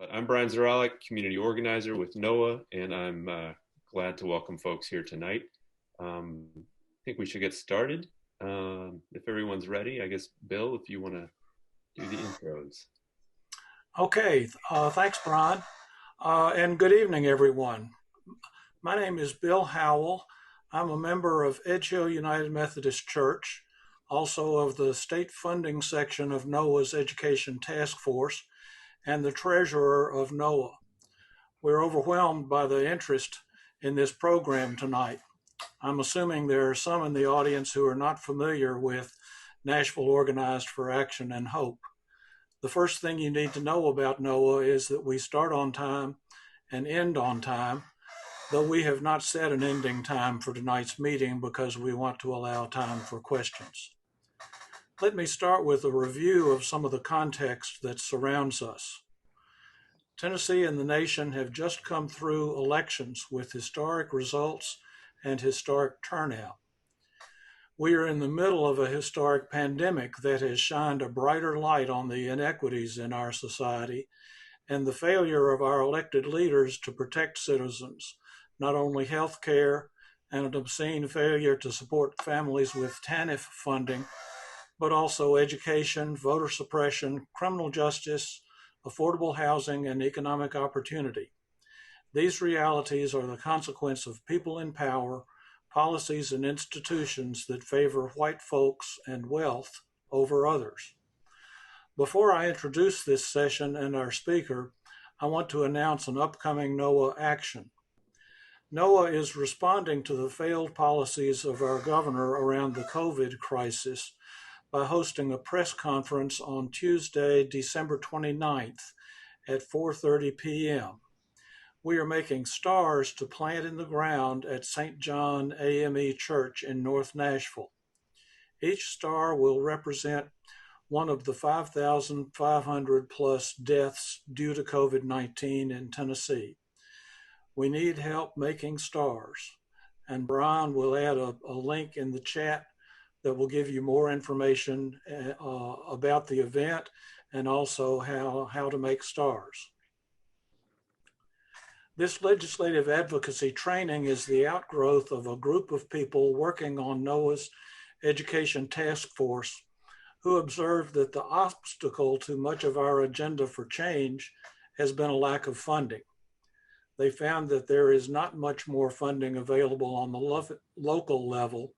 But I'm Brian Zaralik, community organizer with NOAA, and I'm glad to welcome folks here tonight. I think we should get started. If everyone's ready, I guess, Bill, if you want to do the intros. Okay, thanks, Brian, and good evening, everyone. My name is Bill Howell. I'm a member of Edge Hill United Methodist Church, also of the state funding section of NOAA's Education Task Force, and the treasurer of NOAA. We're overwhelmed by the interest in this program tonight. I'm assuming there are some in the audience who are not familiar with Nashville Organized for Action and Hope. The first thing you need to know about NOAA is that we start on time and end on time, though we have not set an ending time for tonight's meeting because we want to allow time for questions. Let me start with a review of some of the context that surrounds us. Tennessee and the nation have just come through elections with historic results and historic turnout. We are in the middle of a historic pandemic that has shined a brighter light on the inequities in our society and the failure of our elected leaders to protect citizens, not only health care and an obscene failure to support families with TANF funding, but also education, voter suppression, criminal justice, affordable housing, and economic opportunity. These realities are the consequence of people in power, policies and institutions that favor white folks and wealth over others. Before I introduce this session and our speaker, I want to announce an upcoming NOAA action. NOAA is responding to the failed policies of our governor around the COVID crisis by hosting a press conference on Tuesday, December 29th at 4:30 p.m. We are making stars to plant in the ground at St. John AME Church in North Nashville. Each star will represent one of the 5,500 plus deaths due to COVID-19 in Tennessee. We need help making stars, and Brian will add a link in the chat that will give you more information about the event and also how to make stars. This legislative advocacy training is the outgrowth of a group of people working on NOAA's Education Task Force who observed that the obstacle to much of our agenda for change has been a lack of funding. They found that there is not much more funding available on the local level,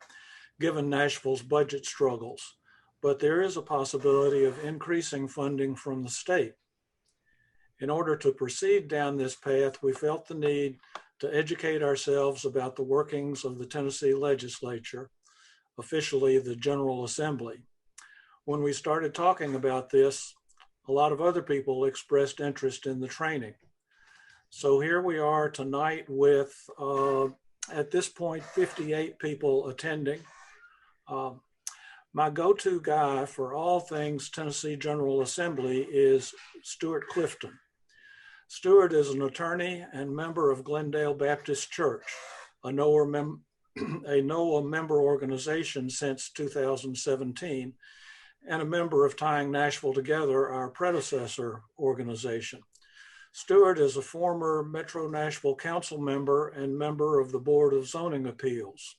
given Nashville's budget struggles, but there is a possibility of increasing funding from the state. In order to proceed down this path, we felt the need to educate ourselves about the workings of the Tennessee legislature, officially the General Assembly. When we started talking about this, a lot of other people expressed interest in the training. So here we are tonight with, at this point, 58 people attending. My go-to guy for all things Tennessee General Assembly is Stewart Clifton. Stewart is an attorney and member of Glendale Baptist Church, a NOAA member organization since 2017, and a member of Tying Nashville Together, our predecessor organization. Stewart is a former Metro Nashville Council member and member of the Board of Zoning Appeals.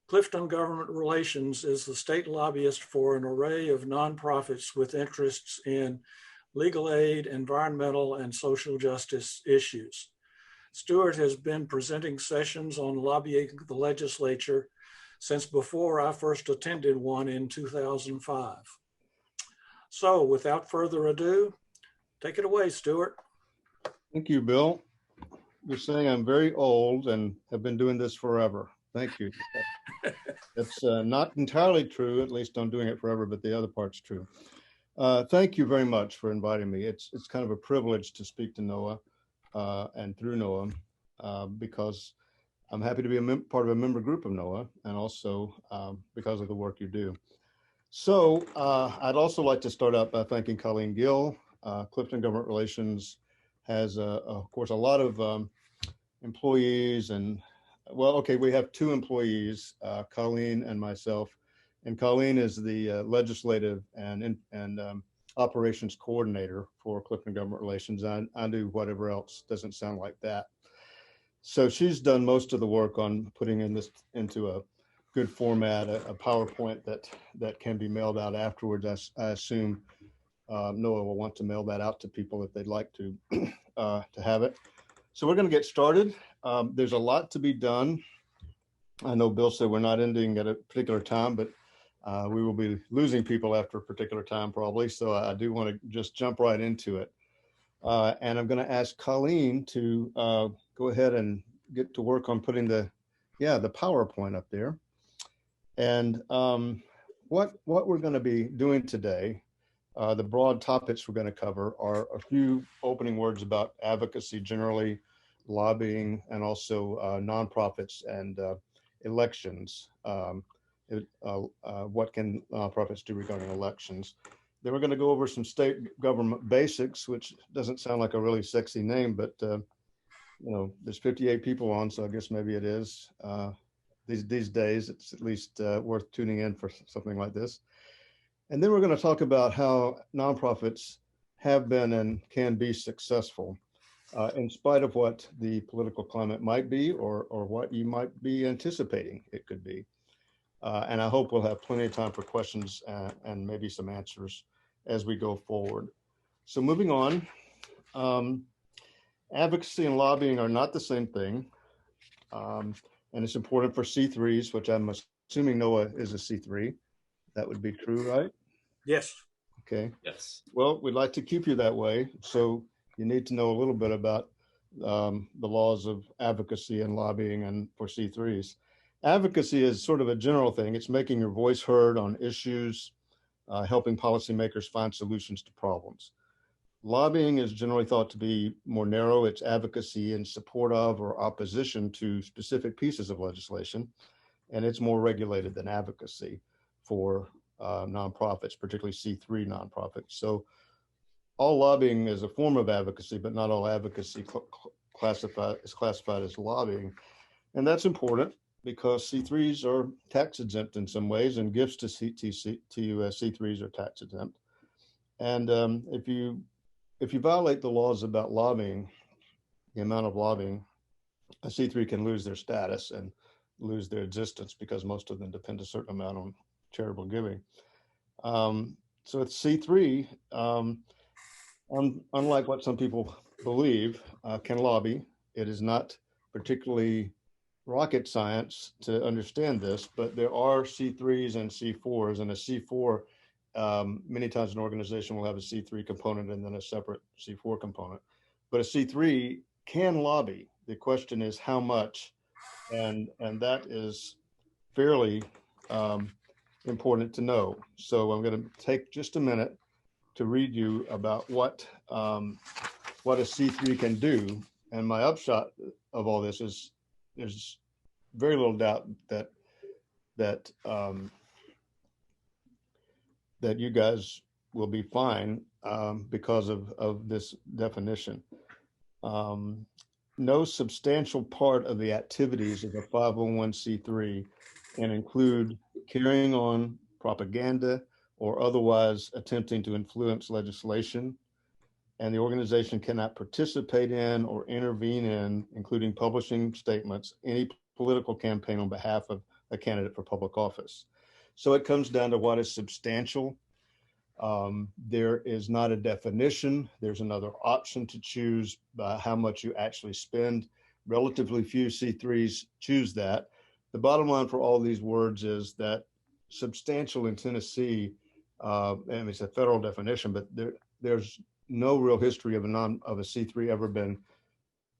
Clifton Government Relations is the state lobbyist for an array of nonprofits with interests in legal aid, environmental, and social justice issues. Stewart has been presenting sessions on lobbying the legislature since before I first attended one in 2005. So without further ado, take it away, Stewart. Thank you, Bill. You're saying I'm very old and have been doing this forever. Thank you. That's not entirely true, at least I'm doing it forever, but the other part's true. Thank you very much for inviting me. It's kind of a privilege to speak to NOAA and through NOAA because I'm happy to be part of a member group of NOAA and also because of the work you do. So I'd also like to start out by thanking Colleen Gill. Clifton Government Relations has, of course, a lot of employees and, well, okay, we have two employees, Colleen and myself. And Colleen is the legislative and operations coordinator for Clifton Government Relations. I do whatever else doesn't sound like that. So she's done most of the work on putting this into a good format, a PowerPoint that can be mailed out afterwards. I assume Noah will want to mail that out to people if they'd like to have it. So we're going to get started. There's a lot to be done. I know Bill said we're not ending at a particular time, but we will be losing people after a particular time probably. So I do want to just jump right into it. And I'm going to ask Colleen to go ahead and get to work on putting the PowerPoint up there. And what we're going to be doing today, the broad topics we're going to cover are a few opening words about advocacy generally, lobbying, and also nonprofits and elections. What can nonprofits do regarding elections? Then we're going to go over some state government basics, which doesn't sound like a really sexy name, but there's 58 people on, so I guess maybe it is. These days, it's at least worth tuning in for something like this. And then we're going to talk about how nonprofits have been and can be successful in spite of what the political climate might be or what you might be anticipating it could be. And I hope we'll have plenty of time for questions and maybe some answers as we go forward. So moving on, advocacy and lobbying are not the same thing. And it's important for C3s, which I'm assuming Noah is a C3. That would be true, right? Yes. Okay. Yes. Well, we'd like to keep you that way. So you need to know a little bit about the laws of advocacy and lobbying and for C3s. Advocacy is sort of a general thing. It's making your voice heard on issues, helping policymakers find solutions to problems. Lobbying is generally thought to be more narrow. It's advocacy in support of or opposition to specific pieces of legislation, and it's more regulated than advocacy for nonprofits, particularly C3 nonprofits. So all lobbying is a form of advocacy, but not all advocacy is classified as lobbying. And that's important because C3s are tax exempt in some ways, and gifts to C3s are tax exempt. And if you violate the laws about lobbying, the amount of lobbying, a C3 can lose their status and lose their existence because most of them depend a certain amount on charitable giving. So it's C3, unlike what some people believe, can lobby. It is not particularly rocket science to understand this, but there are C3s and C4s, and a C4, many times an organization will have a C3 component and then a separate C4 component. But a C3 can lobby. The question is how much, and that is fairly important to know. So I'm going to take just a minute to read you about what a C3 can do. And my upshot of all this is there's very little doubt that you guys will be fine because of this definition. No substantial part of the activities of a 501c3 can include carrying on propaganda or otherwise attempting to influence legislation, and the organization cannot participate in or intervene in, including publishing statements, any political campaign on behalf of a candidate for public office. So it comes down to what is substantial. There is not a definition. There's another option to choose how much you actually spend. Relatively few C3s choose that. The bottom line for all these words is that substantial in Tennessee, and it's a federal definition, but there's no real history of a C3 ever been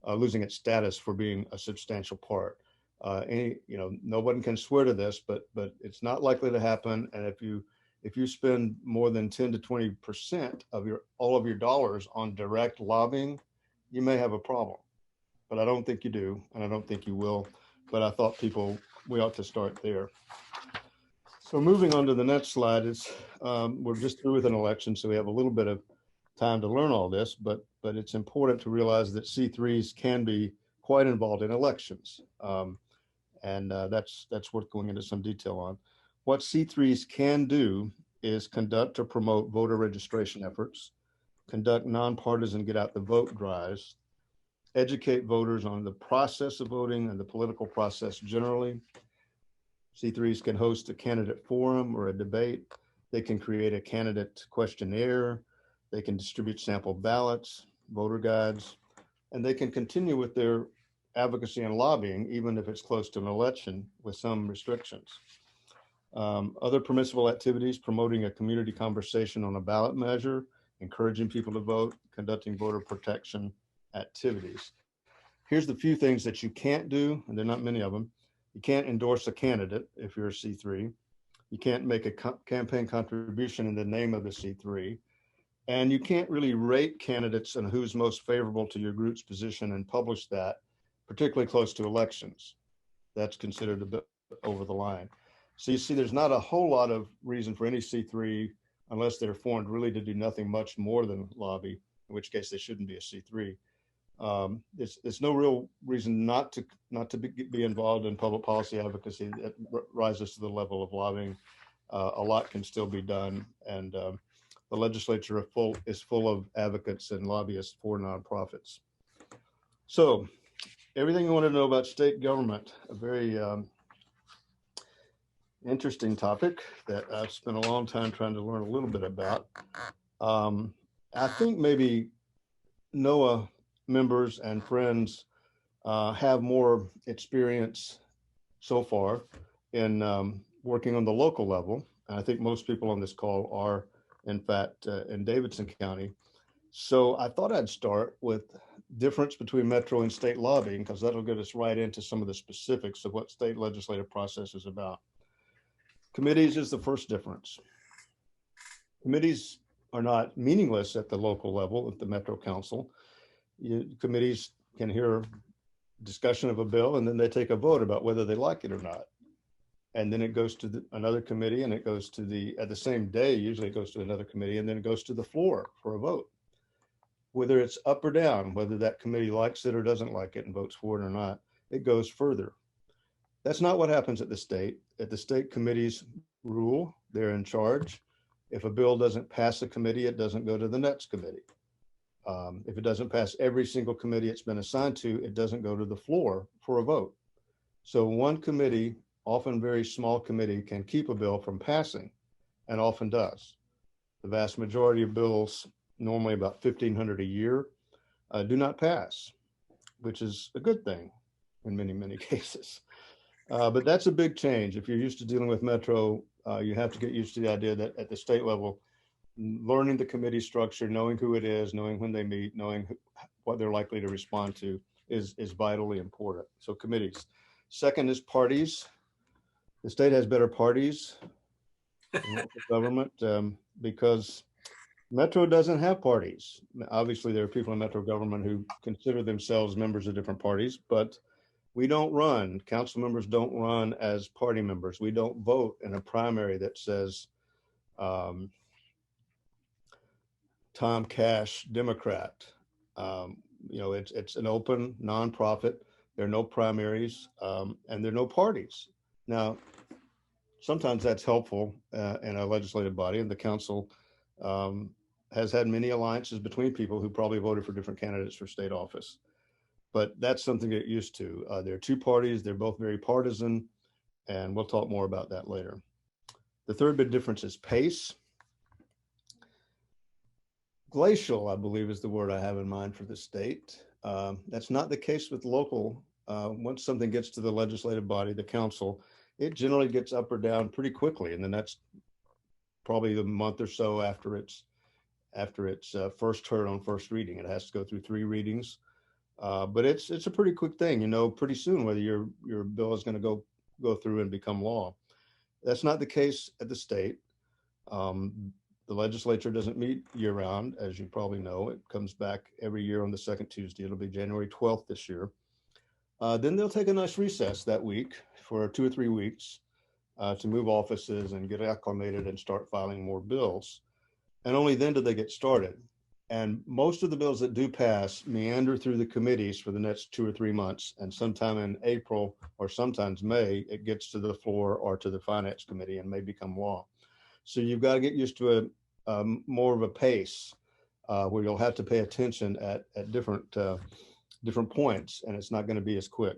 losing its status for being a substantial part. No one can swear to this, but it's not likely to happen. And if you spend more than 10 to 20% of all of your dollars on direct lobbying, you may have a problem. But I don't think you do, and I don't think you will. But I thought we ought to start there. So moving on to the next slide, we're just through with an election, so we have a little bit of time to learn all this, but it's important to realize that C3s can be quite involved in elections. And that's worth going into some detail on. What C3s can do is conduct or promote voter registration efforts, conduct nonpartisan get out the vote drives, educate voters on the process of voting and the political process generally. C3s can host a candidate forum or a debate. They can create a candidate questionnaire. They can distribute sample ballots, voter guides, and they can continue with their advocacy and lobbying, even if it's close to an election with some restrictions. Other permissible activities, promoting a community conversation on a ballot measure, encouraging people to vote, conducting voter protection activities. Here's the few things that you can't do, and there are not many of them. You can't endorse a candidate if you're a C3. You can't make a campaign contribution in the name of the C3. And you can't really rate candidates and who's most favorable to your group's position and publish that, particularly close to elections. That's considered a bit over the line. So you see, there's not a whole lot of reason for any C3, unless they're formed, really to do nothing much more than lobby, in which case they shouldn't be a C3. There's no real reason not to be involved in public policy advocacy that rises to the level of lobbying. A lot can still be done, and the legislature is full of advocates and lobbyists for nonprofits. So everything you want to know about state government, a very interesting topic that I've spent a long time trying to learn a little bit about. I think maybe NOAA members and friends have more experience so far in working on the local level. And I think most people on this call are, in fact, in Davidson County. So I thought I'd start with difference between metro and state lobbying, because that'll get us right into some of the specifics of what state legislative process is about. Committees is the first difference. Committees are not meaningless at the local level, at the Metro Council. Committees can hear discussion of a bill, and then they take a vote about whether they like it or not. And then it goes to another committee, and it goes to at the same day, usually it goes to another committee, and then it goes to the floor for a vote. Whether it's up or down, whether that committee likes it or doesn't like it and votes for it or not, it goes further. That's not what happens at the state. At the state, committees rule, they're in charge. If a bill doesn't pass a committee, it doesn't go to the next committee. If it doesn't pass every single committee it's been assigned to, it doesn't go to the floor for a vote. So one committee, often very small committee, can keep a bill from passing, and often does. The vast majority of bills, normally about 1,500 a year, do not pass, which is a good thing in many, many cases. But that's a big change. If you're used to dealing with Metro, you have to get used to the idea that at the state level, learning the committee structure, knowing who it is, knowing when they meet, knowing what they're likely to respond to is vitally important. So committees. Second is parties. The state has better parties in local government because Metro doesn't have parties. Obviously, there are people in Metro government who consider themselves members of different parties, but we don't run. Council members don't run as party members. We don't vote in a primary that says Tom Cash, Democrat. It's an open nonprofit. There are no primaries, and there are no parties. Now, sometimes that's helpful in a legislative body, and the council has had many alliances between people who probably voted for different candidates for state office. But that's something to get used to. There are two parties. They're both very partisan, and we'll talk more about that later. The third big difference is pace. Glacial, I believe, is the word I have in mind for the state. That's not the case with local. Once something gets to the legislative body, the council, it generally gets up or down pretty quickly. And then that's probably a month or so after its first heard on first reading. It has to go through 3 readings. But it's a pretty quick thing, pretty soon whether your bill is going to go through and become law. That's not the case at the state. The legislature doesn't meet year round, as you probably know. It comes back every year on the second Tuesday. It'll be January 12th this year. Then they'll take a nice recess that week for 2 or 3 weeks to move offices and get acclimated and start filing more bills. And only then do they get started. And most of the bills that do pass meander through the committees for the next 2 or 3 months. And sometime in April or sometimes May, it gets to the floor or to the finance committee and may become law. So you've got to get used to more of a pace where you'll have to pay attention at different points, and it's not going to be as quick.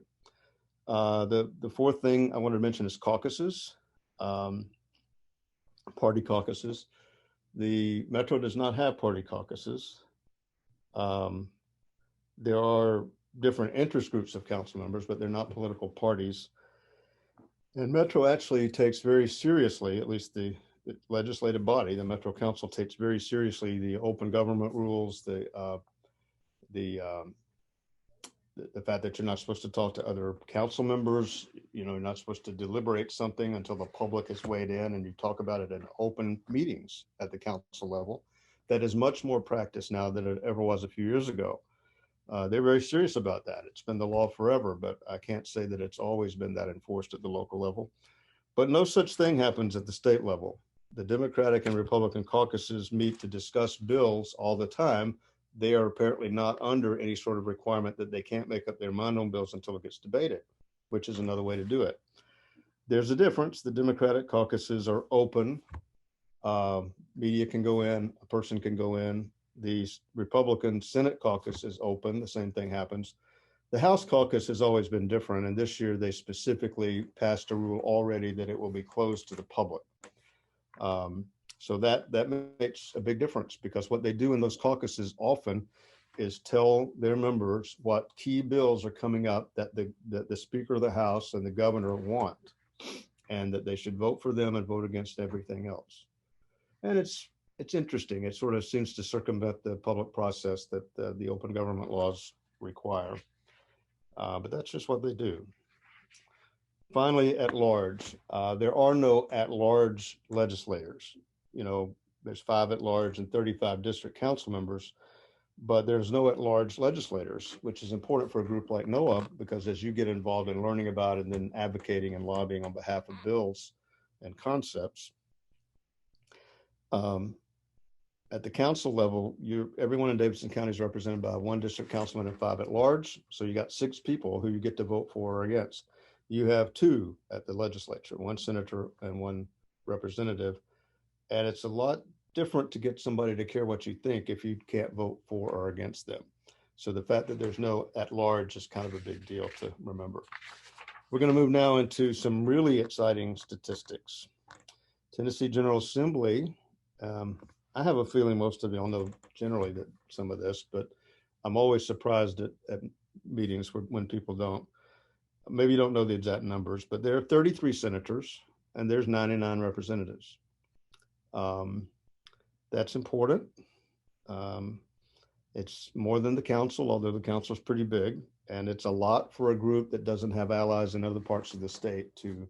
The fourth thing I wanted to mention is caucuses, party caucuses. The Metro does not have party caucuses. There are different interest groups of council members, but they're not political parties. And Metro actually takes very seriously, at least the legislative body, the Metro Council takes very seriously the open government rules, the fact that you're not supposed to talk to other council members, you're not supposed to deliberate something until the public has weighed in, and you talk about it in open meetings at the council level. That is much more practice now than it ever was a few years ago. They're very serious about that. It's been the law forever, but I can't say that it's always been that enforced at the local level. But no such thing happens at the state level. The Democratic and Republican caucuses meet to discuss bills all the time. They are apparently not under any sort of requirement that they can't make up their mind on bills until it gets debated, which is another way to do it. There's a difference. The Democratic caucuses are open. Media can go in, a person can go in. The Republican Senate caucus is open. The same thing happens. The House caucus has always been different, and this year they specifically passed a rule already that it will be closed to the public. So that makes a big difference, because what they do in those caucuses often is tell their members what key bills are coming up that the Speaker of the House and the governor want, and that they should vote for them and vote against everything else. And it's interesting. It sort of seems to circumvent the public process that the open government laws require. But that's just what they do. Finally, at large, there are no at-large legislators. There's 5 at-large and 35 district council members, but there's no at-large legislators, which is important for a group like NOAA, because as you get involved in learning about and then advocating and lobbying on behalf of bills and concepts, at the council level, everyone in Davidson County is represented by 1 district councilman and 5 at large. So you got 6 people who you get to vote for or against. You have 2 at the legislature, 1 senator and 1 representative. And it's a lot different to get somebody to care what you think if you can't vote for or against them. So the fact that there's no at large is kind of a big deal to remember. We're going to move now into some really exciting statistics. Tennessee General Assembly. I have a feeling most of y'all know generally that some of this, but I'm always surprised at meetings when people don't. Maybe you don't know the exact numbers, but there are 33 senators and there's 99 representatives. That's important. It's more than the council, although the council is pretty big, and it's a lot for a group that doesn't have allies in other parts of the state to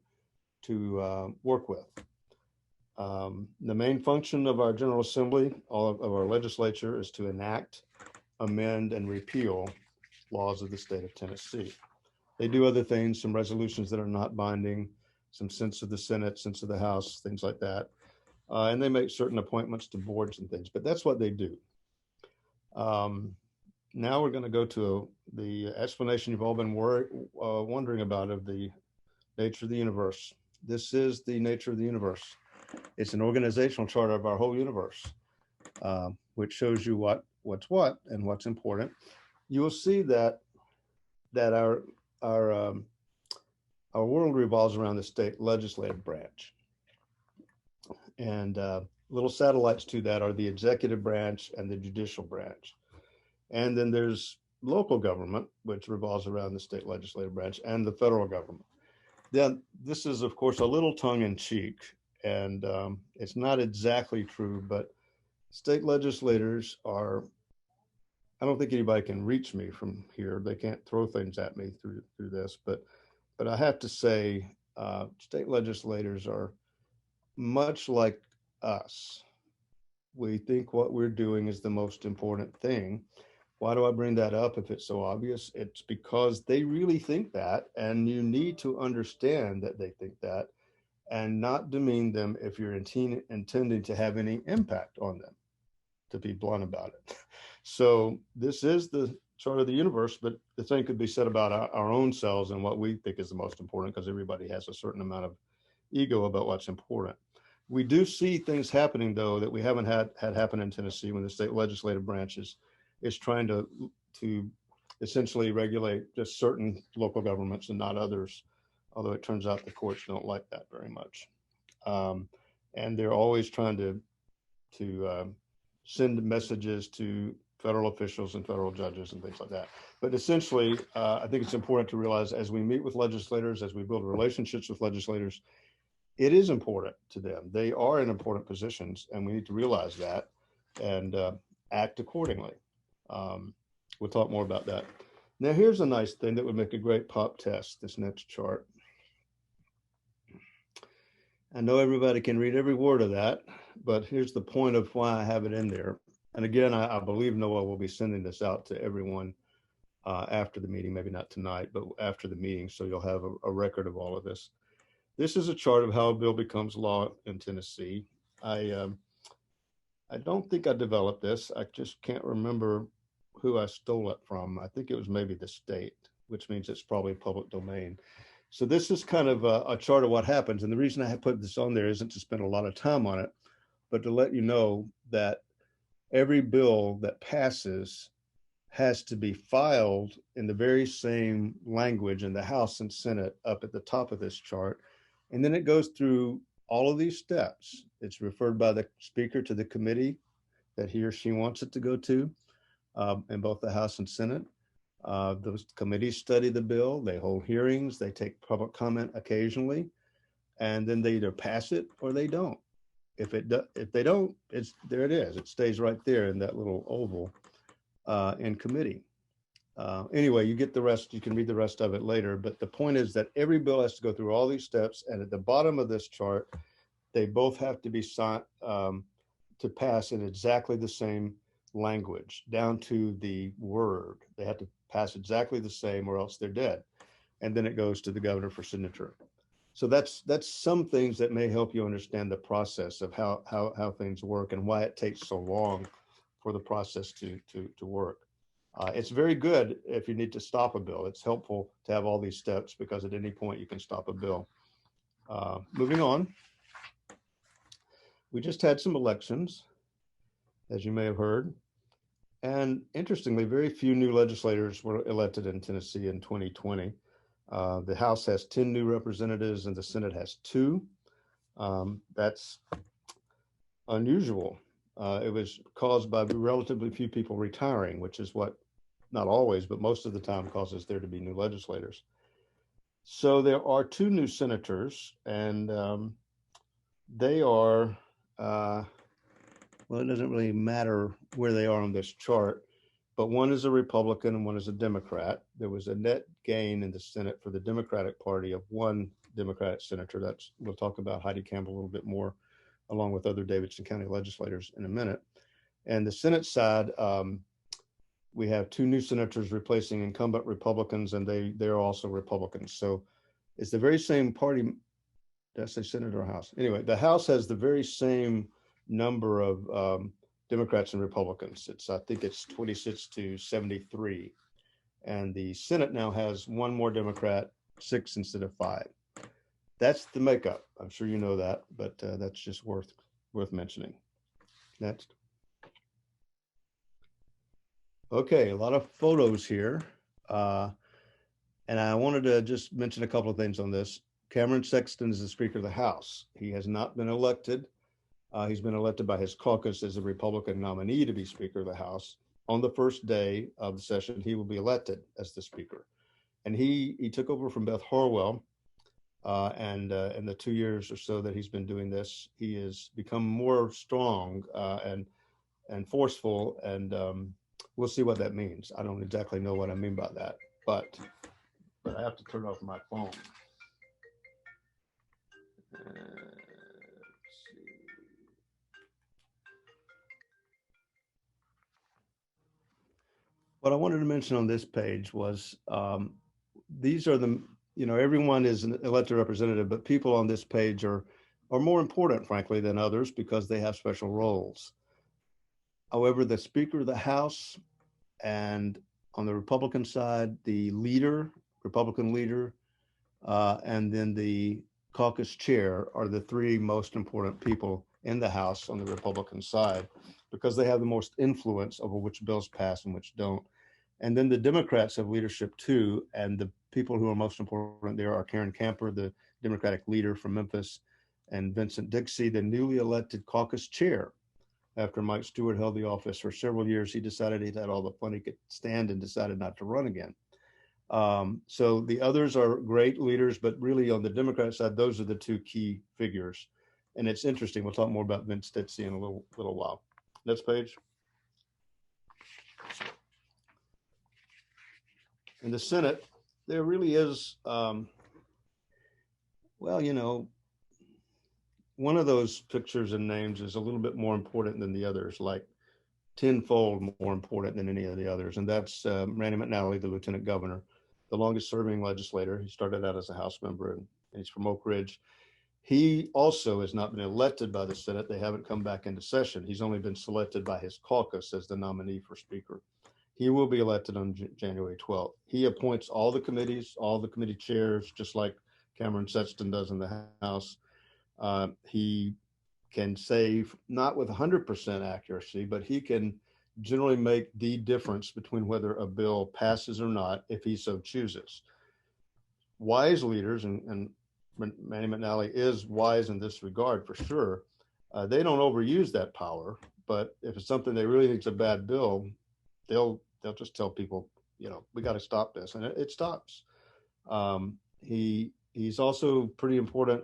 work with. The main function of our General Assembly, all of our legislature, is to enact, amend, and repeal laws of the state of Tennessee. They do other things, some resolutions that are not binding, some sense of the Senate, sense of the House, things like that. And they make certain appointments to boards and things, but that's what they do. Now we're going to go to the explanation you've all been wondering about of the nature of the universe. This is the nature of the universe. It's an organizational chart of our whole universe, which shows you what's what and what's important. You will see that our world revolves around the state legislative branch, and little satellites to that are the executive branch and the judicial branch. And then there's local government, which revolves around the state legislative branch, and the federal government. Then this is, of course, a little tongue-in-cheek, and it's not exactly true, but state legislators are, I don't think anybody can reach me from here. They can't throw things at me through this, but I have to say, state legislators are much like us. We think what we're doing is the most important thing. Why do I bring that up if it's so obvious? It's because they really think that, and you need to understand that they think that and not demean them if you're intending to have any impact on them, to be blunt about it. So this is the chart of the universe, but the same could be said about our own selves and what we think is the most important, because everybody has a certain amount of ego about what's important. We do see things happening, though, that we haven't had happen in Tennessee when the state legislative branches is trying to essentially regulate just certain local governments and not others, although it turns out the courts don't like that very much. And they're always trying to send messages to federal officials and federal judges and things like that. But essentially, I think it's important to realize as we meet with legislators, as we build relationships with legislators, it is important to them. They are in important positions, and we need to realize that and act accordingly. We'll talk more about that. Now, here's a nice thing that would make a great pop test, this next chart. I know everybody can read every word of that, but here's the point of why I have it in there. And again, I believe Noah will be sending this out to everyone after the meeting, maybe not tonight, but after the meeting, so you'll have a record of all of this. This is a chart of how a bill becomes law in Tennessee. I don't think I developed this. I just can't remember who I stole it from. I think it was maybe the state, which means it's probably public domain. So this is kind of a chart of what happens. And the reason I have put this on there isn't to spend a lot of time on it, but to let you know that every bill that passes has to be filed in the very same language in the House and Senate up at the top of this chart. And then it goes through all of these steps. It's referred by the speaker to the committee that he or she wants it to go to in both the House and Senate. Those committees study the bill, they hold hearings, they take public comment occasionally, and then they either pass it or they don't. If they don't, there it is. It stays right there in that little oval in committee. Anyway, you get the rest, you can read the rest of it later, but the point is that every bill has to go through all these steps, and at the bottom of this chart, they both have to be signed to pass in exactly the same language, down to the word. They have to pass exactly the same or else they're dead. And then it goes to the governor for signature. So that's some things that may help you understand the process of how things work and why it takes so long for the process to work. It's very good if you need to stop a bill. It's helpful to have all these steps because at any point you can stop a bill. Moving on. We just had some elections, as you may have heard. And interestingly, very few new legislators were elected in Tennessee in 2020. The House has 10 new representatives and the Senate has 2. That's unusual. It was caused by relatively few people retiring, which is what, not always, but most of the time causes there to be new legislators. So there are 2 new senators, and they are, well, it doesn't really matter where they are on this chart, but one is a Republican and one is a Democrat. There was a net gain in the Senate for the Democratic Party of 1 Democratic senator. We'll talk about Heidi Campbell a little bit more, along with other Davidson County legislators in a minute. And the Senate side, we have 2 new senators replacing incumbent Republicans, and they're also Republicans. So it's the very same party. Did I say Senate or House? Anyway, the House has the very same number of Democrats and Republicans. I think it's 26 to 73. And the Senate now has 1 more Democrat, 6 instead of 5. That's the makeup. I'm sure you know that, but that's just worth mentioning. Next. Okay, a lot of photos here. And I wanted to just mention a couple of things on this. Cameron Sexton is the Speaker of the House. He has not been elected. He's been elected by his caucus as a Republican nominee to be Speaker of the House. On the first day of the session, he will be elected as the Speaker. And he took over from Beth Harwell. And in the 2 years or so that he's been doing this, he has become more strong and forceful. And we'll see what that means. I don't exactly know what I mean by that, but I have to turn off my phone. What I wanted to mention on this page was these are everyone is an elected representative, but people on this page are more important, frankly, than others because they have special roles. However, the Speaker of the House and on the Republican side, the Republican leader, and then the caucus chair are the three most important people in the House on the Republican side, because they have the most influence over which bills pass and which don't. And then the Democrats have leadership too, and the people who are most important there are Karen Camper, the Democratic leader from Memphis, and Vincent Dixie, the newly elected caucus chair. After Mike Stewart held the office for several years, he decided he'd had all the fun he could stand and decided not to run again. So the others are great leaders, but really on the Democrat side, those are the two key figures. And it's interesting. We'll talk more about Vince Dixie in a little while. Next page. In the Senate, there really is, well, one of those pictures and names is a little bit more important than the others, like tenfold more important than any of the others. And that's Randy McNally, the lieutenant governor, the longest serving legislator. He started out as a House member and he's from Oak Ridge. He also has not been elected by the Senate. They haven't come back into session. He's only been selected by his caucus as the nominee for Speaker. He will be elected on January 12th. He appoints all the committees, all the committee chairs, just like Cameron Sexton does in the House. He can say, not with 100% accuracy, but he can generally make the difference between whether a bill passes or not if he so chooses. Wise leaders, and Manny McNally is wise in this regard for sure, they don't overuse that power, but if it's something they really think is a bad bill, they'll just tell people, we got to stop this, and it stops. He's also pretty important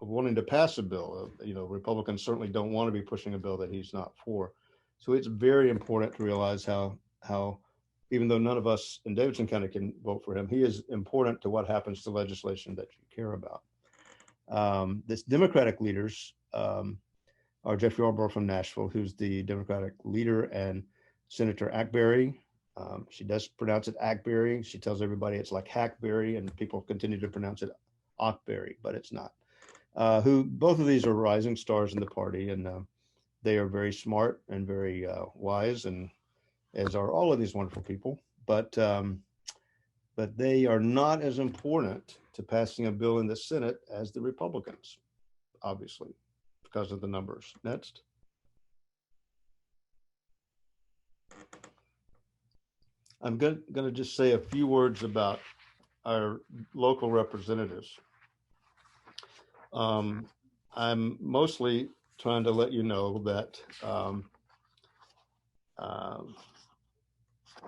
of wanting to pass a bill. Republicans certainly don't want to be pushing a bill that he's not for. So it's very important to realize how even though none of us in Davidson County can vote for him, he is important to what happens to legislation that you care about. This Democratic leaders are Jeffrey Yarborough from Nashville, who's the Democratic leader, and Senator Ackberry. She does pronounce it Ackberry. She tells everybody it's like Hackberry, and people continue to pronounce it Ockberry, but it's not. Who both of these are rising stars in the party, and they are very smart and very wise, and as are all of these wonderful people. But they are not as important to passing a bill in the Senate as the Republicans, obviously, because of the numbers. Next. I'm going to just say a few words about our local representatives. I'm mostly trying to let you know that,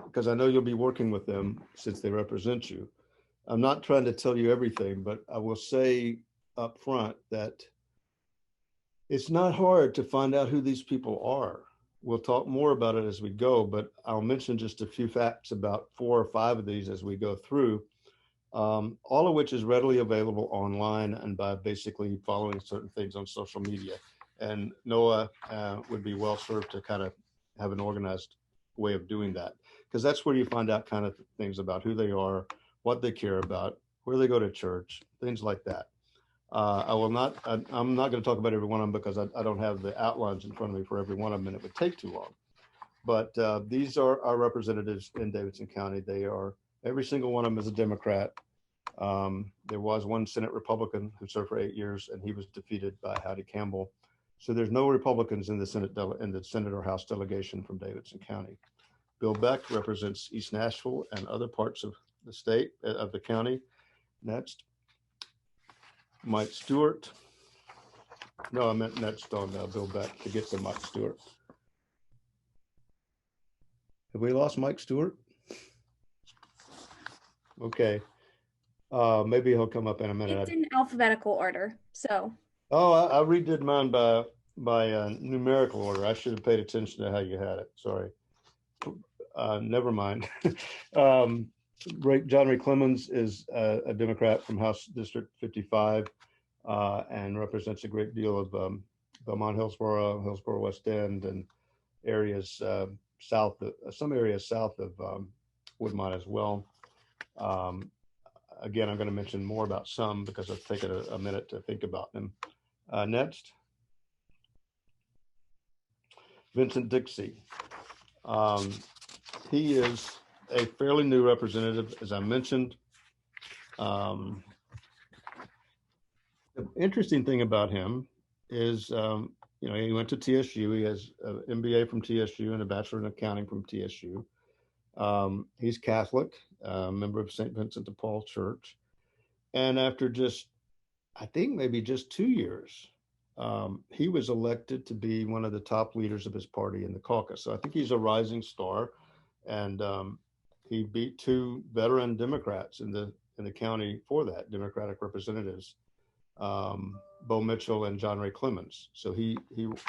because I know you'll be working with them since they represent you. I'm not trying to tell you everything, but I will say up front that it's not hard to find out who these people are. We'll talk more about it as we go, but I'll mention just a few facts about 4 or 5 of these as we go through, all of which is readily available online and by basically following certain things on social media. And Noah would be well served to kind of have an organized way of doing that, because that's where you find out kind of things about who they are, what they care about, where they go to church, things like that. I'm not going to talk about every one of them because I don't have the outlines in front of me for every one of them, and it would take too long. But these are our representatives in Davidson County. They are, every single one of them is a Democrat. There was one Senate Republican who served for 8 years, and he was defeated by Howdy Campbell. So there's no Republicans in the Senate or House delegation from Davidson County. Bill Beck represents East Nashville and other parts of the state, of the county. Next. Mike Stewart. No, I meant next on Bill Beck to get to Mike Stewart. Have we lost Mike Stewart? Okay. Maybe he'll come up in a minute. It's in alphabetical order, so. Oh, I redid mine by numerical order. I should have paid attention to how you had it. Sorry. Never mind. John Ray Clemens is a Democrat from House District 55 and represents a great deal of Belmont, Hillsborough, West End, and areas south of Woodmont as well. Again, I'm going to mention more about some because I've taken a minute to think about them. Next. Vincent Dixie. He is a fairly new representative, as I mentioned. The interesting thing about him is, he went to TSU. He has an MBA from TSU and a Bachelor in Accounting from TSU. He's Catholic, member of St. Vincent de Paul Church. And after I think maybe just 2 years, he was elected to be one of the top leaders of his party in the caucus. So I think he's a rising star, and he beat two veteran Democrats in the county for that, Democratic representatives, Bo Mitchell and John Ray Clemens. So he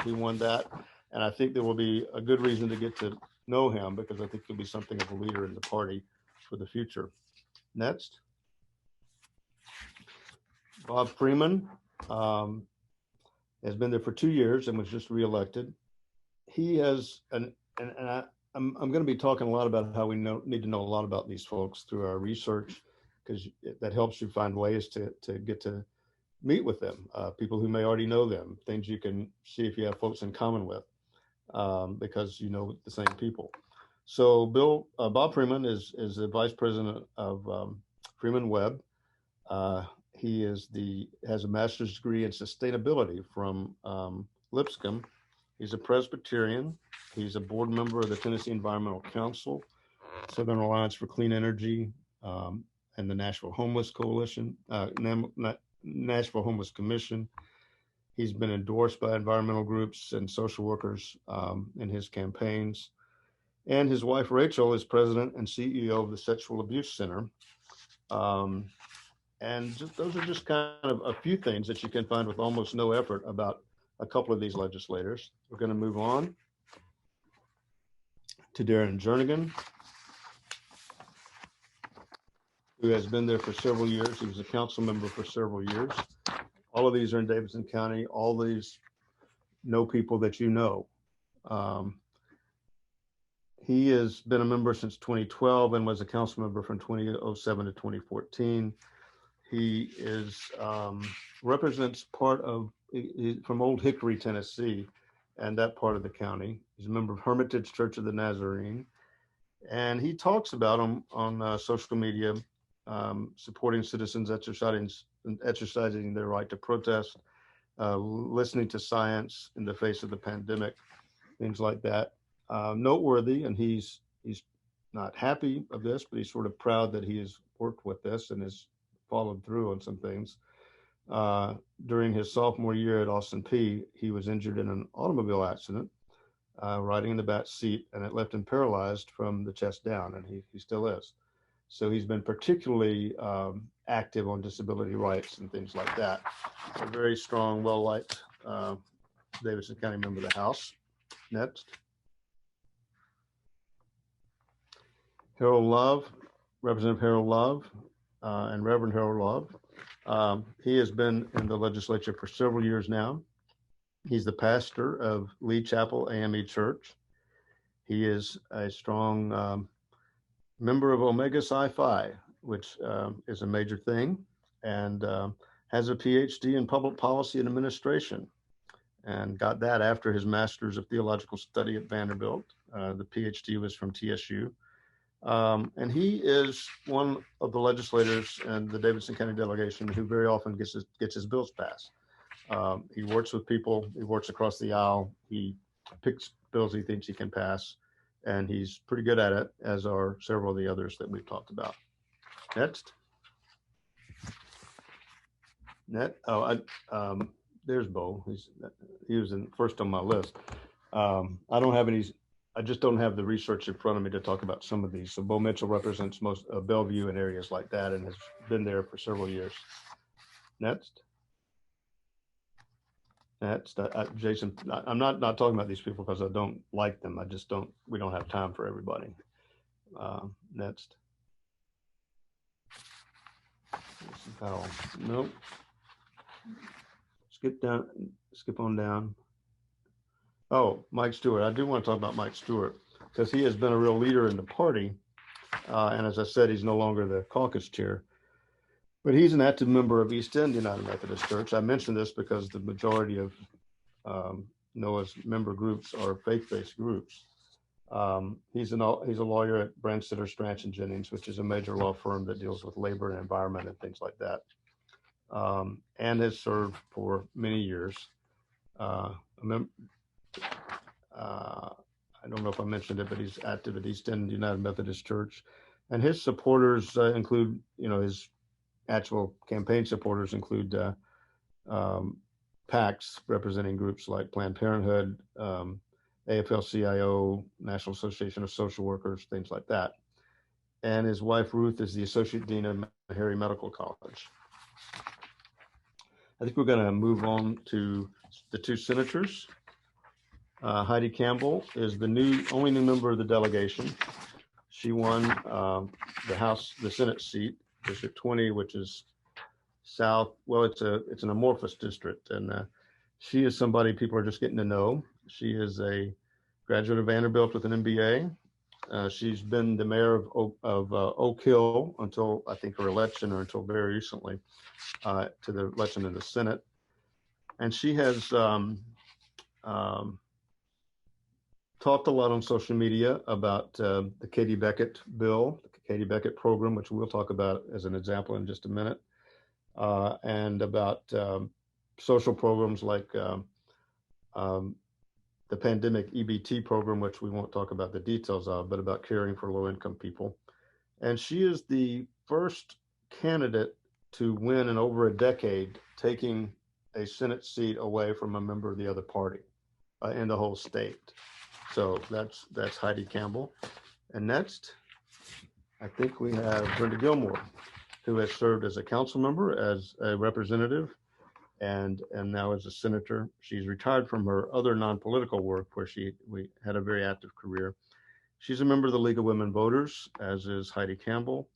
won that, and I think there will be a good reason to get to know him, because I think he'll be something of a leader in the party for the future. Next. Bob Freeman has been there for 2 years and was just reelected. He has, I'm going to be talking a lot about how we need to know a lot about these folks through our research, because that helps you find ways to get to meet with them, people who may already know them, things you can see if you have folks in common with, because you know the same people. So Bob Freeman is the vice president of Freeman Webb. He has a master's degree in sustainability from Lipscomb. He's a Presbyterian. He's a board member of the Tennessee Environmental Council, Southern Alliance for Clean Energy, and the Nashville Homeless Coalition, Nashville Homeless Commission. He's been endorsed by environmental groups and social workers in his campaigns. And his wife, Rachel, is president and CEO of the Sexual Abuse Center. And those are just kind of a few things that you can find with almost no effort about a couple of these legislators. We're going to move on to Darren Jernigan, who has been there for several years. He was a council member for several years. All of these are in Davidson County. All these know people that you know. He has been a member since 2012 and was a council member from 2007 to 2014. He represents part of, from Old Hickory, Tennessee, and that part of the county. He's a member of Hermitage Church of the Nazarene. And he talks about them on social media, supporting citizens exercising their right to protest, listening to science in the face of the pandemic, things like that. Noteworthy, and he's not happy of this, but he's sort of proud that he has worked with this and has followed through on some things. During his sophomore year at Austin P, he was injured in an automobile accident, riding in the back seat, and it left him paralyzed from the chest down, and he still is. So he's been particularly active on disability rights and things like that. A very strong, well-liked Davidson County member of the House. Next. Harold Love, Representative Harold Love, and Reverend Harold Love. He has been in the legislature for several years now. He's the pastor of Lee Chapel AME Church. He is a strong member of Omega Psi Phi, which is a major thing, and has a PhD in public policy and administration, and got that after his master's of theological study at Vanderbilt. The PhD was from TSU. And he is one of the legislators in the Davidson County delegation who very often gets his bills passed. He works with people, he works across the aisle, he picks bills he thinks he can pass, and he's pretty good at it, as are several of the others that we've talked about. Next. There's Bo. He was first on my list. I just don't have the research in front of me to talk about some of these. So Bo Mitchell represents most of Bellevue and areas like that and has been there for several years. Next. Jason, I'm not talking about these people because I don't like them. We don't have time for everybody. Next. Nope. Skip on down. Oh, Mike Stewart. I do want to talk about Mike Stewart because he has been a real leader in the party. And as I said, he's no longer the caucus chair, but he's an active member of East End United Methodist Church. I mention this because the majority of NOAA's member groups are faith-based groups. He's a lawyer at Branstetter, Stranch and Jennings, which is a major law firm that deals with labor and environment and things like that. and has served for many years. I don't know if I mentioned it, but he's active at East End United Methodist Church, and his supporters include, his actual campaign supporters include PACs representing groups like Planned Parenthood, AFL-CIO, National Association of Social Workers, things like that. And his wife, Ruth, is the Associate Dean of Meharry Medical College. I think we're going to move on to the two senators. Heidi Campbell is the only new member of the delegation. She won the Senate seat, District 20, which is south. Well, it's an amorphous district, and she is somebody people are just getting to know. She is a graduate of Vanderbilt with an MBA. She's been the mayor of Oak Hill until I think her election, or until very recently, to the election in the Senate. And she has talked a lot on social media about the Katie Beckett bill, the Katie Beckett program, which we'll talk about as an example in just a minute, and about social programs like the pandemic EBT program, which we won't talk about the details of, but about caring for low-income people. And she is the first candidate to win in over a decade, taking a Senate seat away from a member of the other party in the whole state. So that's Heidi Campbell. And next, I think we have Brenda Gilmore, who has served as a council member, as a representative, and now as a senator. She's retired from her other non-political work, where we had a very active career. She's a member of the League of Women Voters, as is Heidi Campbell,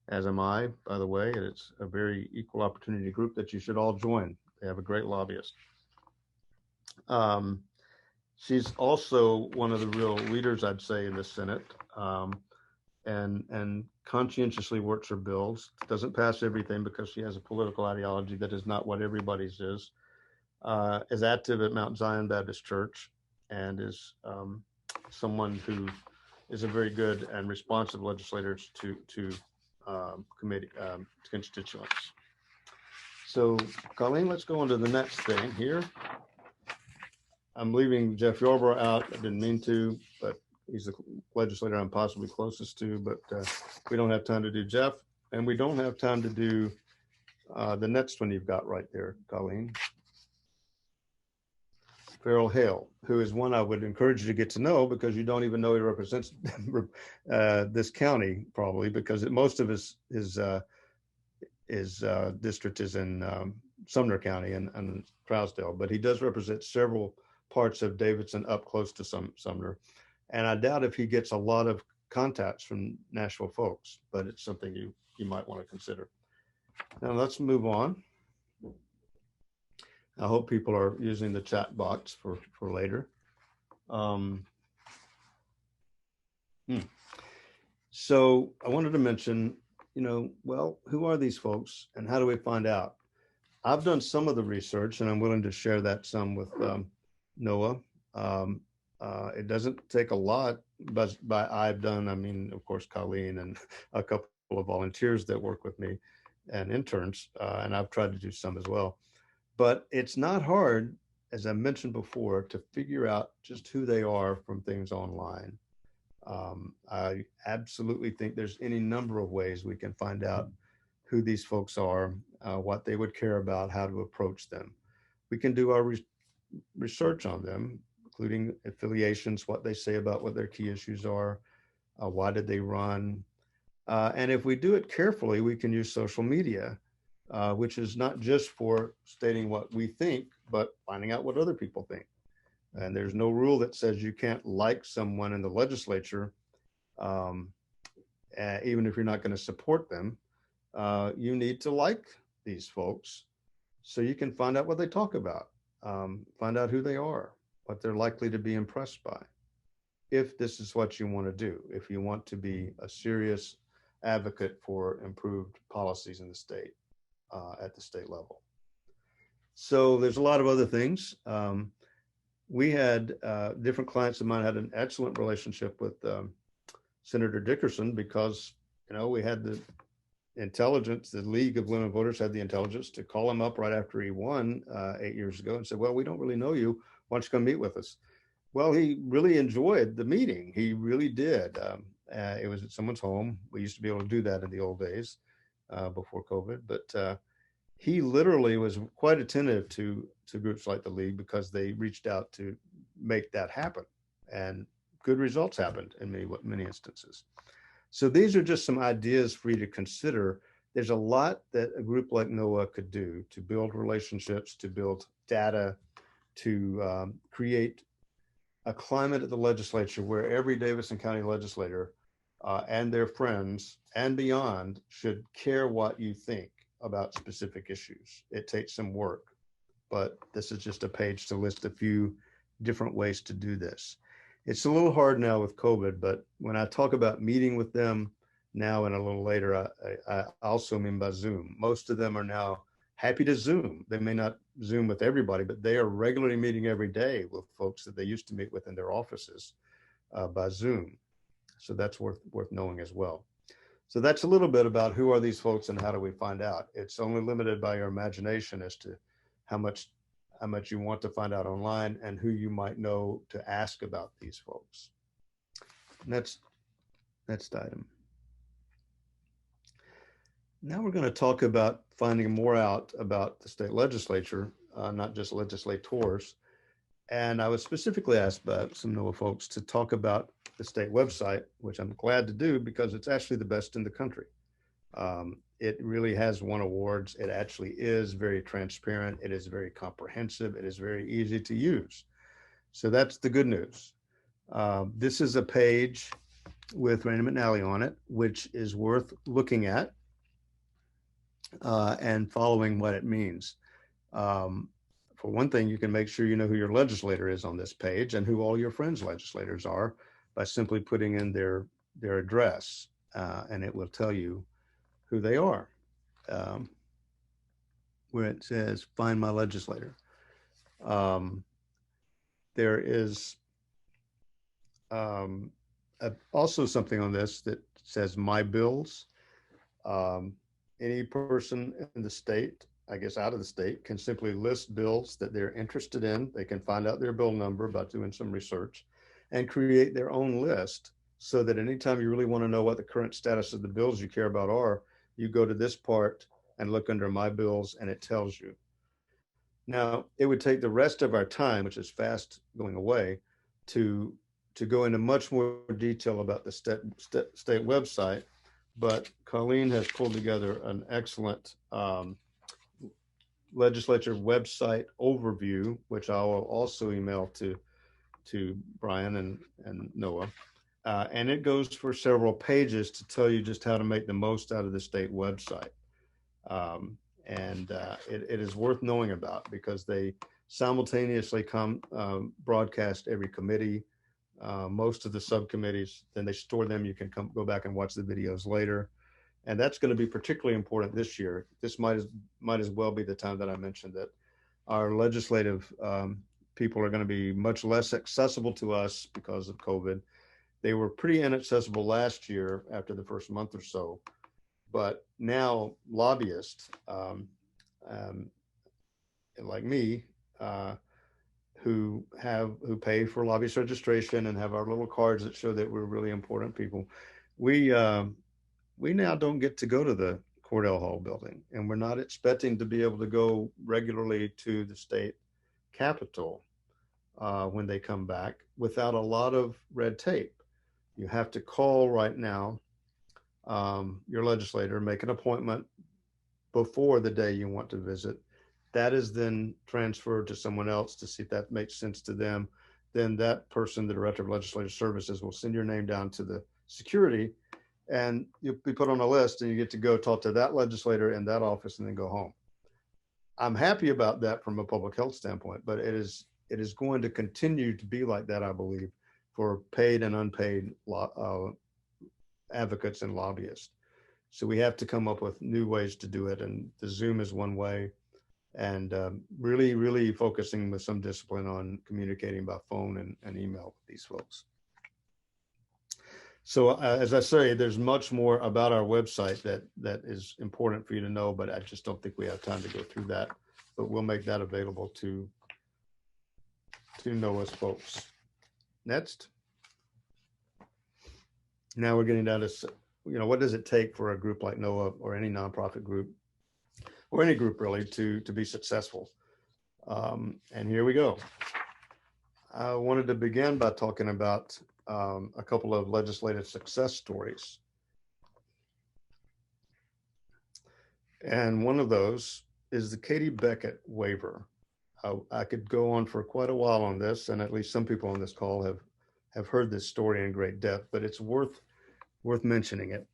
as am I, by the way. And it's a very equal opportunity group that you should all join. They have a great lobbyist. She's also one of the real leaders, I'd say, in the Senate, and conscientiously works her bills. Doesn't pass everything because she has a political ideology that is not what everybody's is. Is active at Mount Zion Baptist Church, and is someone who is a very good and responsive legislator to committee constituents. So, Colleen, let's go on to the next thing here. I'm leaving Jeff Yarborough out. I didn't mean to, but he's the legislator I'm possibly closest to, but we don't have time to do Jeff, and we don't have time to do the next one you've got right there, Colleen. Farrell Hale, who is one I would encourage you to get to know, because you don't even know he represents this county, probably, because most of his district is in Sumner County and Trousdale, but he does represent several parts of Davidson up close to Sumner. And I doubt if he gets a lot of contacts from Nashville folks, but it's something you might want to consider. Now let's move on. I hope people are using the chat box for later. So I wanted to mention, well, who are these folks and how do we find out? I've done some of the research, and I'm willing to share that some with Noah. It doesn't take a lot, but I've done, of course, Colleen and a couple of volunteers that work with me and interns, and I've tried to do some as well. But it's not hard, as I mentioned before, to figure out just who they are from things online. I absolutely think there's any number of ways we can find out who these folks are, what they would care about, how to approach them. We can do our research on them, including affiliations, what they say about what their key issues are, why did they run. And if we do it carefully, we can use social media, which is not just for stating what we think, but finding out what other people think. And there's no rule that says you can't like someone in the legislature, even if you're not going to support them. You need to like these folks so you can find out what they talk about, find out who they are, what they're likely to be impressed by, if this is what you want to do, if you want to be a serious advocate for improved policies in the state, at the state level. So there's a lot of other things. We had different clients of mine had an excellent relationship with Senator Dickerson because, we had intelligence. The League of Women Voters had the intelligence to call him up right after he won 8 years ago and said, well, we don't really know you. Why don't you come meet with us? Well, he really enjoyed the meeting. He really did. It was at someone's home. We used to be able to do that in the old days before COVID, but he literally was quite attentive to groups like the League because they reached out to make that happen, and good results happened in many instances. So these are just some ideas for you to consider. There's a lot that a group like NOAA could do to build relationships, to build data, to create a climate at the legislature where every Davidson County legislator and their friends and beyond should care what you think about specific issues. It takes some work, but this is just a page to list a few different ways to do this. It's a little hard now with COVID, but when I talk about meeting with them now and a little later, I also mean by Zoom. Most of them are now happy to Zoom. They may not Zoom with everybody, but they are regularly meeting every day with folks that they used to meet with in their offices by Zoom. So that's worth knowing as well. So that's a little bit about who are these folks and how do we find out. It's only limited by your imagination as to how much you want to find out online and who you might know to ask about these folks. Next item. Now we're going to talk about finding more out about the state legislature, not just legislators. And I was specifically asked by some NOAA folks to talk about the state website, which I'm glad to do because it's actually the best in the country. It really has won awards. It actually is very transparent. It is very comprehensive. It is very easy to use. So that's the good news. This is a page with Raina McNally on it, which is worth looking at and following what it means. For one thing, you can make sure you know who your legislator is on this page and who all your friends' legislators are by simply putting in their address, and it will tell you who they are. Where it says, find my legislator. There is also something on this that says my bills. Any person in the state, I guess out of the state, can simply list bills that they're interested in. They can find out their bill number by doing some research and create their own list so that anytime you really want to know what the current status of the bills you care about are, you go to this part and look under my bills and it tells you. Now, it would take the rest of our time, which is fast going away, to go into much more detail about the state website, but Colleen has pulled together an excellent legislature website overview, which I will also email to Brian and Noah. And it goes for several pages to tell you just how to make the most out of the state website. It is worth knowing about because they simultaneously broadcast every committee, most of the subcommittees, then they store them. You can go back and watch the videos later. And that's going to be particularly important this year. This might as well be the time that I mentioned that our legislative people are going to be much less accessible to us because of COVID. They were pretty inaccessible last year after the first month or so, but now lobbyists like me, who pay for lobbyist registration and have our little cards that show that we're really important people, we now don't get to go to the Cordell Hall building, and we're not expecting to be able to go regularly to the state capitol when they come back without a lot of red tape. You have to call right now your legislator, make an appointment before the day you want to visit. That is then transferred to someone else to see if that makes sense to them. Then that person, the director of legislative services, will send your name down to the security and you'll be put on a list and you get to go talk to that legislator in that office and then go home. I'm happy about that from a public health standpoint, but it is going to continue to be like that, I believe, for paid and unpaid advocates and lobbyists. So we have to come up with new ways to do it. And the Zoom is one way, and really, really focusing with some discipline on communicating by phone and email with these folks. So as I say, there's much more about our website that is important for you to know, but I just don't think we have time to go through that. But we'll make that available to NOAA's folks. Next. Now we're getting down to, what does it take for a group like NOAA or any nonprofit group or any group really to be successful? And here we go. I wanted to begin by talking about a couple of legislative success stories. And one of those is the Katie Beckett waiver. I could go on for quite a while on this, and at least some people on this call have heard this story in great depth, but it's worth mentioning it.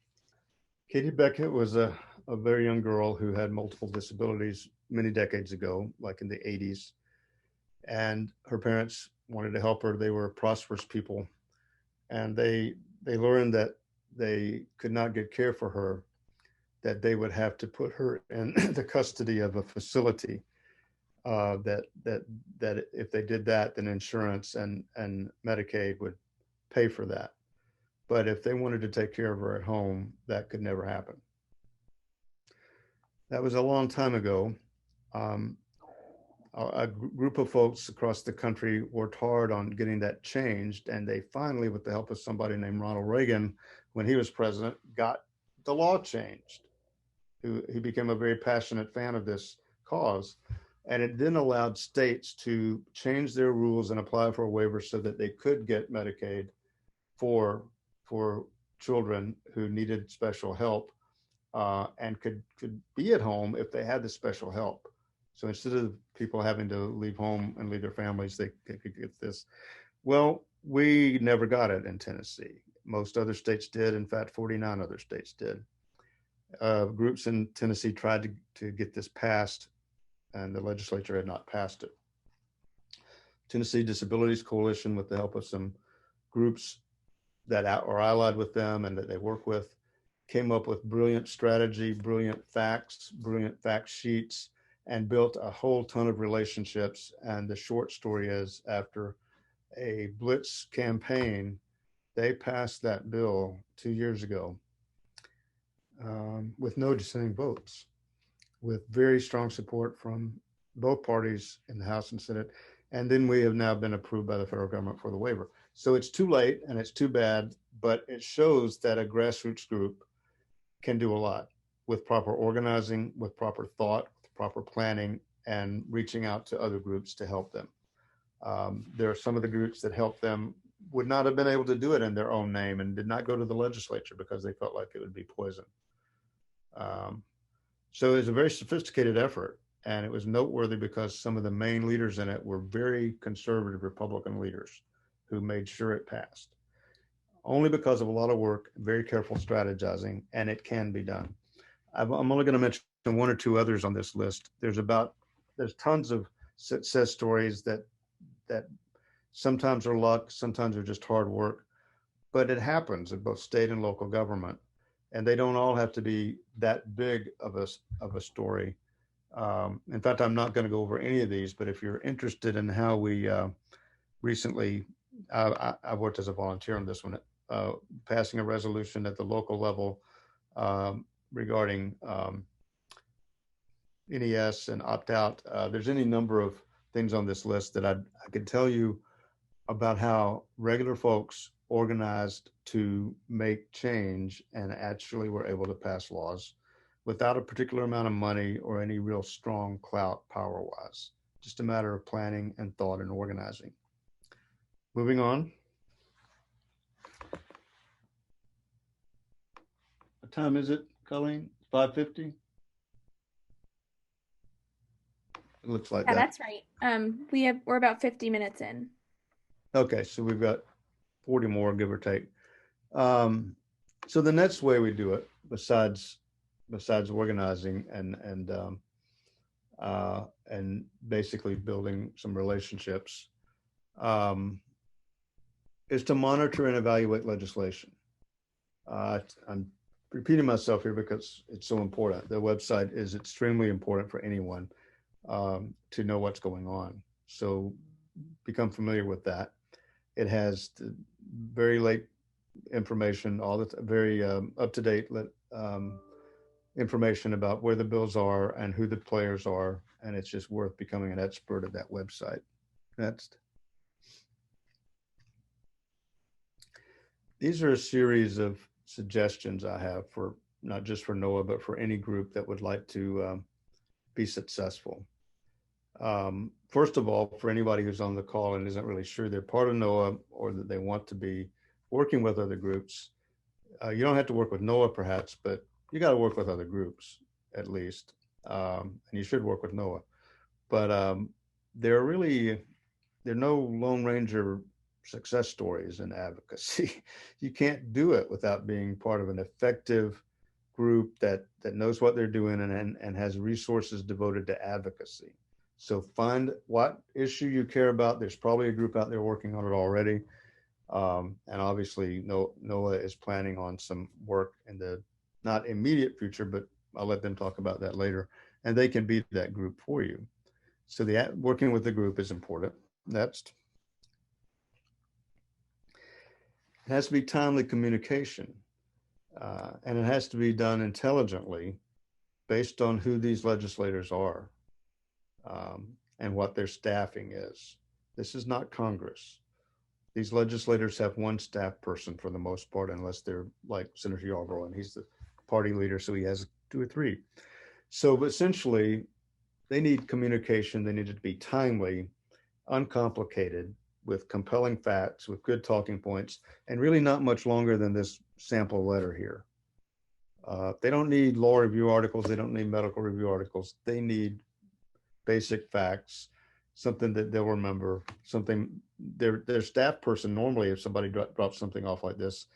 Katie Beckett was a very young girl who had multiple disabilities many decades ago, like in the 80s. And her parents wanted to help her. They were prosperous people. And they learned that they could not get care for her, that they would have to put her in the custody of a facility. That if they did that, then insurance and Medicaid would pay for that. But if they wanted to take care of her at home, that could never happen. That was a long time ago. A group of folks across the country worked hard on getting that changed, and they finally, with the help of somebody named Ronald Reagan, when he was president, got the law changed. He became a very passionate fan of this cause, and it then allowed states to change their rules and apply for a waiver so that they could get Medicaid for children who needed special help and could be at home if they had the special help. So instead of people having to leave home and leave their families, they could get this. Well, we never got it in Tennessee. Most other states did. In fact, 49 other states did. Groups in Tennessee tried to get this passed, and the legislature had not passed it. Tennessee Disabilities Coalition, with the help of some groups that are allied with them and that they work with, came up with brilliant strategy, brilliant fact sheets, and built a whole ton of relationships. And the short story is, after a blitz campaign, they passed that bill 2 years ago with no dissenting votes, with very strong support from both parties in the House and Senate. And then we have now been approved by the federal government for the waiver. So it's too late and it's too bad, but it shows that a grassroots group can do a lot with proper organizing, with proper thought, with proper planning, and reaching out to other groups to help them. There are some of the groups that help them would not have been able to do it in their own name and did not go to the legislature because they felt like it would be poison. So it was a very sophisticated effort, and it was noteworthy because some of the main leaders in it were very conservative Republican leaders who made sure it passed. Only because of a lot of work, very careful strategizing, and it can be done. I'm only going to mention one or two others on this list. There's tons of success stories that sometimes are luck, sometimes are just hard work, but it happens in both state and local government, and they don't all have to be that big of a story. In fact, I'm not going to go over any of these, but if you're interested in how we recently, I worked as a volunteer on this one, passing a resolution at the local level regarding NES and opt-out. There's any number of things on this list that I could tell you about how regular folks organized to make change and actually were able to pass laws without a particular amount of money or any real strong clout power-wise. Just a matter of planning and thought and organizing. Moving on. What time is it, Colleen? 5:50? It looks like Yeah, that. that's right. We're about 50 minutes in. Okay, so we've got 40 more, give or take. So the next way we do it, besides organizing and basically building some relationships, is to monitor and evaluate legislation. I'm repeating myself here because it's so important. The website is extremely important for anyone to know what's going on. So become familiar with that. It has the very late information, all the very up-to-date information about where the bills are and who the players are, and it's just worth becoming an expert at that website. Next. These are a series of suggestions I have for not just for NOAA, but for any group that would like to be successful. First of all, for anybody who's on the call and isn't really sure they're part of NOAA or that they want to be working with other groups, you don't have to work with NOAA perhaps, but you got to work with other groups at least, and you should work with NOAA. But there are no Lone Ranger success stories in advocacy. You can't do it without being part of an effective group that knows what they're doing and has resources devoted to advocacy. So find what issue you care about. There's probably a group out there working on it already. And obviously NOAA is planning on some work in the not immediate future, but I'll let them talk about that later. And they can be that group for you. So working with the group is important. Next. It has to be timely communication, and it has to be done intelligently based on who these legislators are and what their staffing is. This is not Congress. These legislators have one staff person for the most part, unless they're like Senator Yarborough, and he's the party leader, so he has 2 or 3. So essentially, they need communication. They need it to be timely, uncomplicated, with compelling facts, with good talking points, and really not much longer than this sample letter here. They don't need law review articles. They don't need medical review articles. They need basic facts, something that they'll remember, something their staff person, normally if somebody drops something off like this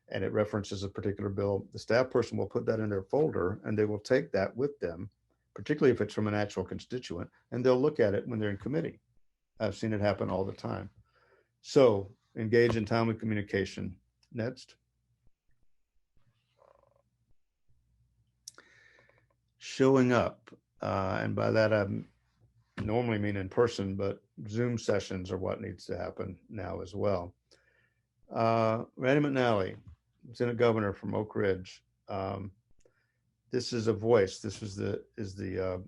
and it references a particular bill, the staff person will put that in their folder and they will take that with them, particularly if it's from an actual constituent, and they'll look at it when they're in committee. I've seen it happen all the time. So engage in timely communication. Next. Showing up, and by that I normally mean in person, but Zoom sessions are what needs to happen now as well. Randy McNally, Lieutenant Governor from Oak Ridge. This is a voice. This is the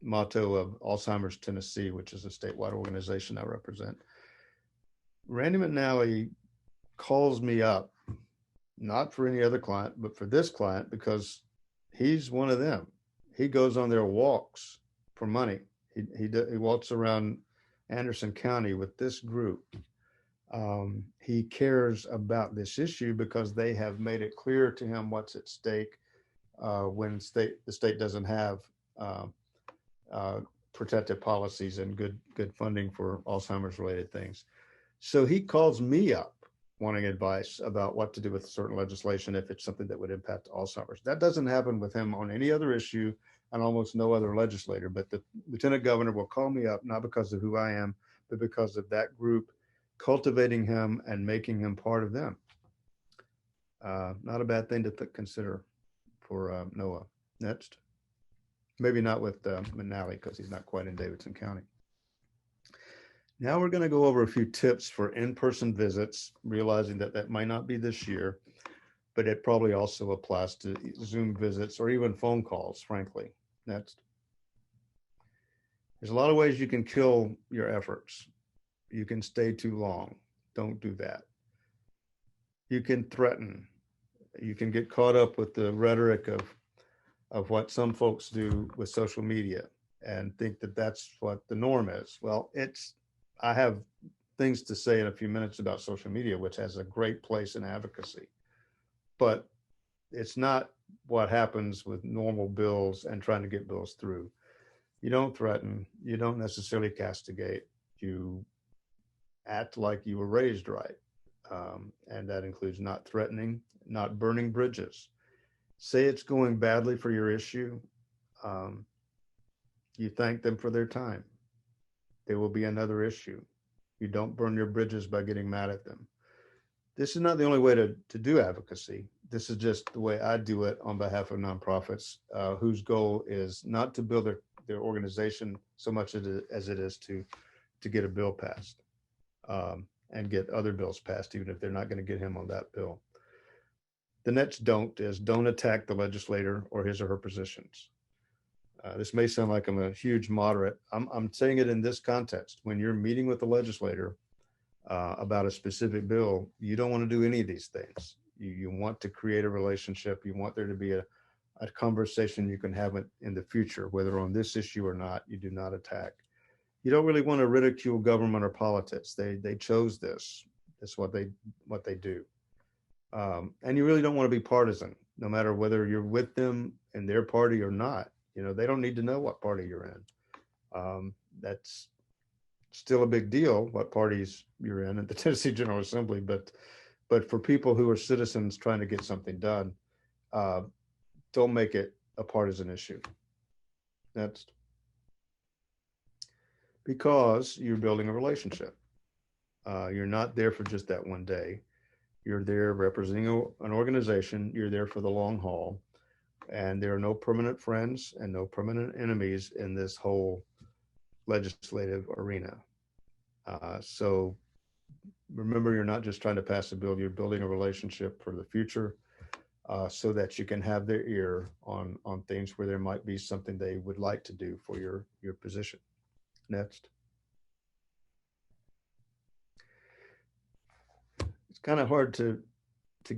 motto of Alzheimer's Tennessee, which is a statewide organization I represent. Randy McNally calls me up, not for any other client, but for this client, because he's one of them. He goes on their walks for money. He walks around Anderson County with this group. He cares about this issue because they have made it clear to him what's at stake when the state doesn't have protective policies and good funding for Alzheimer's related things. So he calls me up wanting advice about what to do with certain legislation if it's something that would impact Alzheimer's. That doesn't happen with him on any other issue and almost no other legislator, but the Lieutenant Governor will call me up, not because of who I am, but because of that group cultivating him and making him part of them. Not a bad thing to consider for NOAA. Next. Maybe not with McNally because he's not quite in Davidson County. Now we're going to go over a few tips for in-person visits, realizing that might not be this year, but it probably also applies to Zoom visits or even phone calls, frankly. Next. There's a lot of ways you can kill your efforts. You can stay too long. Don't do that. You can threaten. You can get caught up with the rhetoric of what some folks do with social media and think that that's what the norm is. Well, I have things to say in a few minutes about social media, which has a great place in advocacy, but it's not what happens with normal bills and trying to get bills through. You don't threaten, you don't necessarily castigate, you act like you were raised right. And that includes not threatening, not burning bridges. Say it's going badly for your issue. You thank them for their time. There will be another issue. You don't burn your bridges by getting mad at them. This is not the only way to do advocacy. This is just the way I do it on behalf of nonprofits whose goal is not to build their organization so much as it is to get a bill passed. and get other bills passed, even if they're not going to get him on that bill. The next don't is don't attack the legislator or his or her positions. This may sound like I'm a huge moderate. I'm saying it in this context. When you're meeting with the legislator about a specific bill, you don't want to do any of these things. You want to create a relationship. You want there to be a conversation you can have in the future, whether on this issue or not. You do not attack. You don't really want to ridicule government or politics. They chose this. That's what they do. And you really don't want to be partisan, no matter whether you're with them in their party or not. They don't need to know what party you're in. That's still a big deal, what parties you're in at the Tennessee General Assembly. But for people who are citizens trying to get something done, don't make it a partisan issue. That's because you're building a relationship. You're not there for just that one day. You're there representing an organization. You're there for the long haul. And there are no permanent friends and no permanent enemies in this whole legislative arena. So remember, you're not just trying to pass a bill, you're building a relationship for the future so that you can have their ear on things where there might be something they would like to do for your position. Next. It's kind of hard to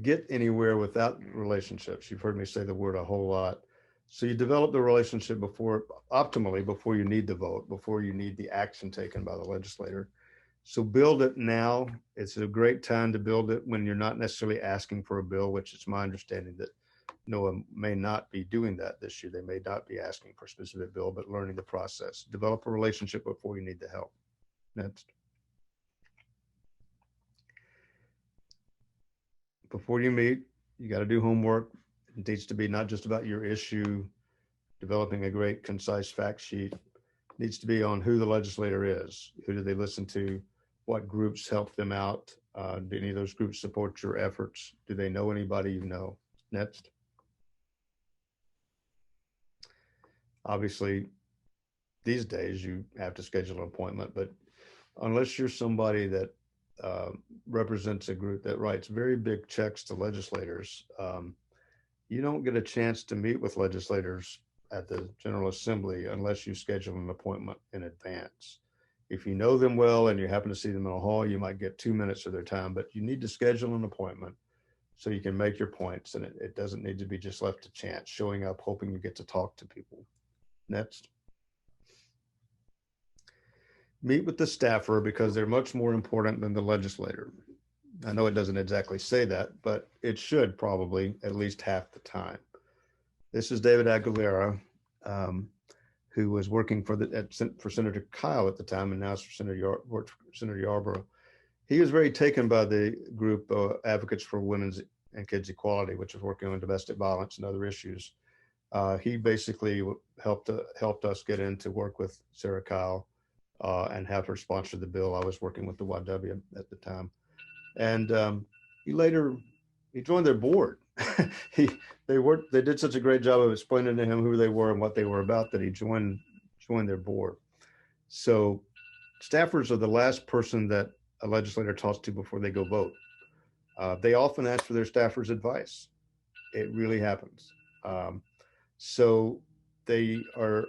get anywhere without relationships. You've heard me say the word a whole lot. So you develop the relationship optimally before you need the vote, before you need the action taken by the legislator. So build it now. It's a great time to build it when you're not necessarily asking for a bill, which is my understanding that NOAA may not be doing that this year. They may not be asking for a specific bill, but learning the process. Develop a relationship before you need the help. Next. Before you meet, you got to do homework. It needs to be not just about your issue, developing a great, concise fact sheet. It needs to be on who the legislator is. Who do they listen to? What groups help them out? Do any of those groups support your efforts? Do they know anybody you know? Next. Obviously, these days you have to schedule an appointment, but unless you're somebody that represents a group that writes very big checks to legislators, you don't get a chance to meet with legislators at the General Assembly unless you schedule an appointment in advance. If you know them well and you happen to see them in a hall, you might get 2 minutes of their time, but you need to schedule an appointment so you can make your points, and it doesn't need to be just left to chance, showing up, hoping you get to talk to people. Next. Meet with the staffer because they're much more important than the legislator. I know it doesn't exactly say that, but it should probably at least half the time. This is David Aguilera, who was working for Senator Kyle at the time, and now it's for Senator Yarborough. He was very taken by the group Advocates for Women's and Kids Equality, which is working on domestic violence and other issues. He basically helped us get in to work with Sarah Kyle and have her sponsor the bill. I was working with the YW at the time. And he joined their board. They did such a great job of explaining to him who they were and what they were about that he joined their board. So staffers are the last person that a legislator talks to before they go vote. They often ask for their staffers' advice. It really happens. So they are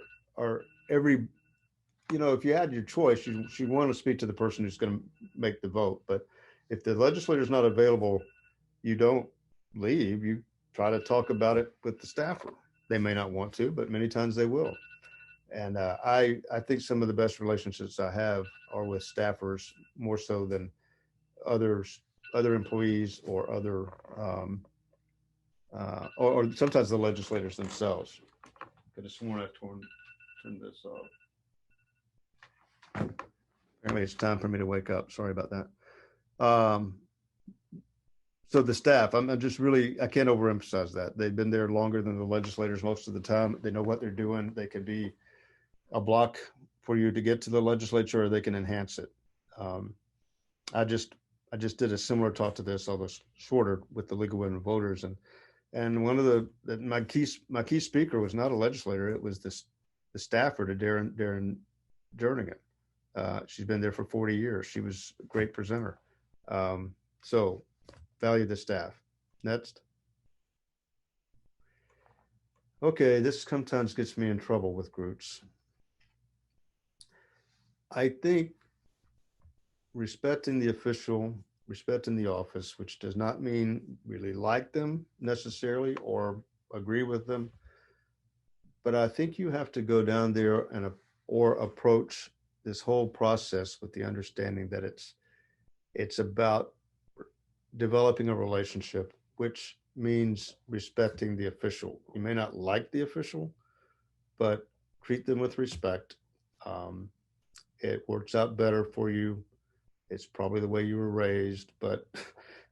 every, if you had your choice, you want to speak to the person who's going to make the vote. But if the legislator is not available, you don't leave. You try to talk about it with the staffer. They may not want to, but many times they will. And I think some of the best relationships I have are with staffers more so than other employees or other, or sometimes the legislators themselves. I could have sworn I turned this off. Apparently it's time for me to wake up. Sorry about that. So the staff, I'm just really, I can't overemphasize that. They've been there longer than the legislators most of the time. They know what they're doing. They could be a block for you to get to the legislature, or they can enhance it. I just did a similar talk to this, although shorter, with the League of Women Voters, and one of my key speaker was not a legislator. It was the staffer to Darren Jernigan. She's been there for 40 years. She was a great presenter. So value the staff. Next. Okay, this sometimes gets me in trouble with groups. I think respecting the official, respecting the office, which does not mean really like them necessarily or agree with them, but I think you have to go down there and or approach this whole process with the understanding that it's about developing a relationship, which means respecting the official. You may not like the official, but treat them with respect. Um, it works out better for you. It's probably the way you were raised, but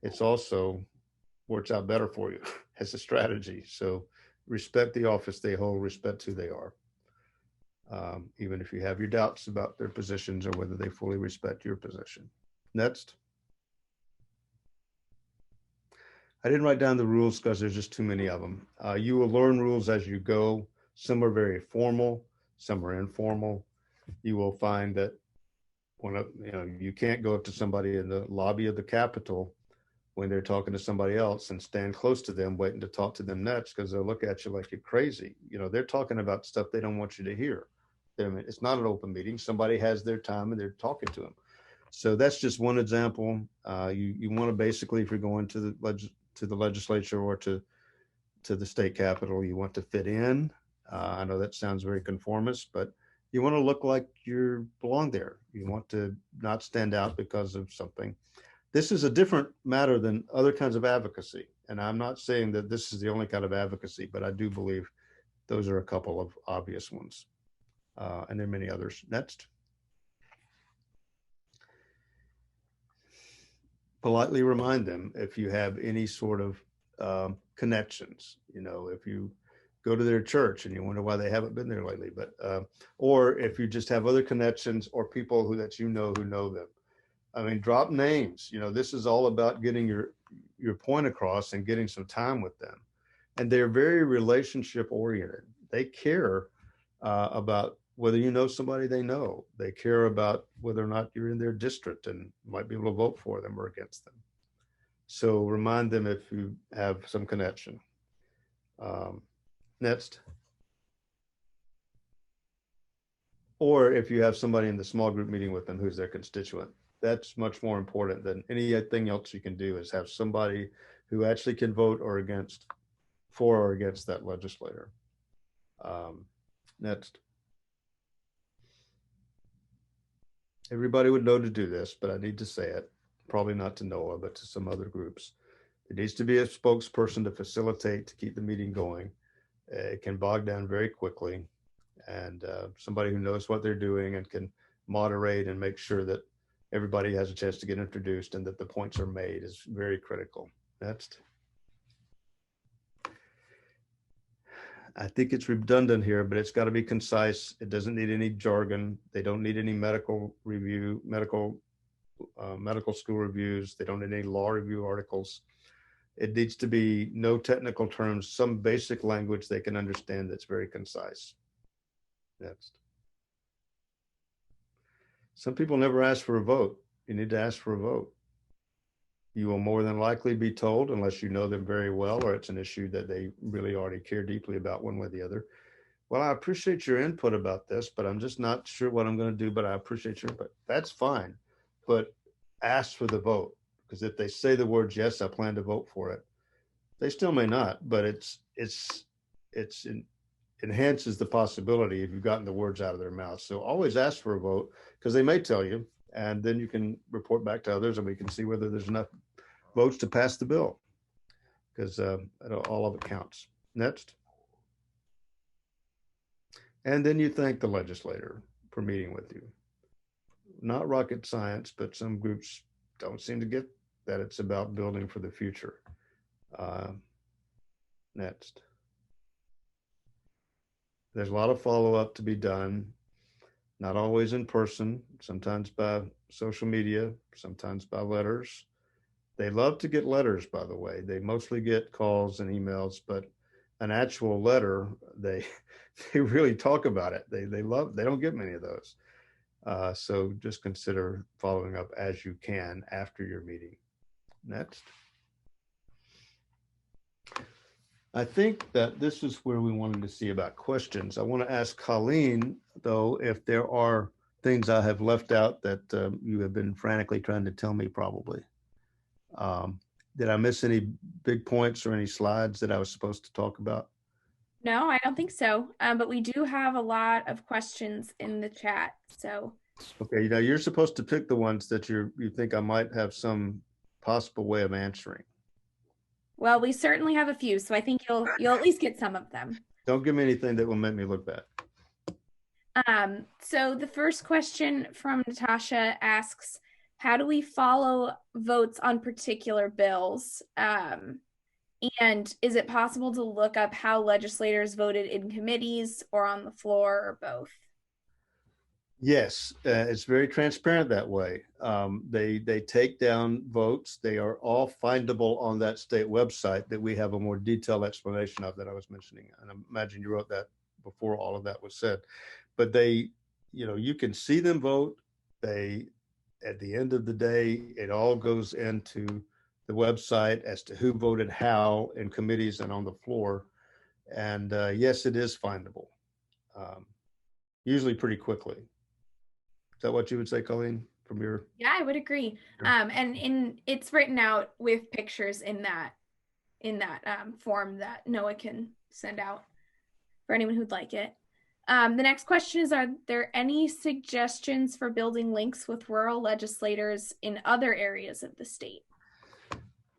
it's also works out better for you as a strategy. So respect the office they hold, respect who they are. Even if you have your doubts about their positions or whether they fully respect your position. Next. I didn't write down the rules because there's just too many of them. You will learn rules as you go. Some are very formal, some are informal. You will find that you can't go up to somebody in the lobby of the Capitol when they're talking to somebody else and stand close to them waiting to talk to them next, because they'll look at you like you're crazy. They're talking about stuff they don't want you to hear. It's not an open meeting. Somebody has their time and they're talking to them. So that's just one example. You want to basically, if you're going to the legislature or to the state capitol, you want to fit in. I know that sounds very conformist, but you want to look like you belong there. You want to not stand out because of something. This is a different matter than other kinds of advocacy. And I'm not saying that this is the only kind of advocacy, but I do believe those are a couple of obvious ones. And there are many others. Next. Politely remind them if you have any sort of connections. If you go to their church and you wonder why they haven't been there lately, but or if you just have other connections or people who know them. I mean, drop names. This is all about getting your point across and getting some time with them. And they're very relationship oriented. They care about whether you know somebody they know. They care about whether or not you're in their district and might be able to vote for them or against them. So remind them if you have some connection. Next. Or if you have somebody in the small group meeting with them who's their constituent. That's much more important than anything else you can do, is have somebody who actually can vote for or against that legislator. Next. Everybody would know to do this, but I need to say it, probably not to NOAA, but to some other groups. There needs to be a spokesperson to facilitate, to keep the meeting going. It can bog down very quickly, and somebody who knows what they're doing and can moderate and make sure that everybody has a chance to get introduced and that the points are made is very critical. Next. I think it's redundant here, but it's got to be concise. It doesn't need any jargon. They don't need any medical school reviews. They don't need any law review articles. It needs to be no technical terms, some basic language they can understand that's very concise. Next. Some people never ask for a vote. You need to ask for a vote. You will more than likely be told, unless you know them very well or it's an issue that they really already care deeply about one way or the other. Well, I appreciate your input about this, but I'm just not sure what I'm going to do, but I appreciate your input. That's fine, but ask for the vote, because if they say the words, yes, I plan to vote for it, they still may not, but it enhances the possibility if you've gotten the words out of their mouth. So always ask for a vote, because they may tell you, and then you can report back to others and we can see whether there's enough votes to pass the bill, because all of it counts. Next. And then you thank the legislator for meeting with you. Not rocket science, but some groups don't seem to get that it's about building for the future. Next. There's a lot of follow-up to be done, not always in person, sometimes by social media, sometimes by letters. They love to get letters, by the way. They mostly get calls and emails, but an actual letter, they really talk about it. They don't get many of those. So just consider following up as you can after your meeting. Next. I think that this is where we wanted to see about questions. I want to ask Colleen, though, if there are things I have left out that you have been frantically trying to tell me probably. Did I miss any big points or any slides that I was supposed to talk about? No, I don't think so. But we do have a lot of questions in the chat. So Okay, now you're supposed to pick the ones that you think I might have some possible way of answering. well, we certainly have a few, so I think you'll at least get some of them. Don't give me anything that will make me look bad. So the first question from Natasha asks, how do we follow votes on particular bills? And is it possible to look up how legislators voted in committees or on the floor or both? Yes, it's very transparent that way. They take down votes. They are all findable on that state website that we have a more detailed explanation of that I was mentioning. And I imagine you wrote that before all of that was said. But you can see them vote. At the end of the day, it all goes into the website as to who voted how in committees and on the floor. And yes, it is findable, usually pretty quickly. Is that what you would say, Colleen, from your? Yeah, I would agree. And it's written out with pictures in that form that Noah can send out for anyone who'd like it. The next question is, are there any suggestions for building links with rural legislators in other areas of the state?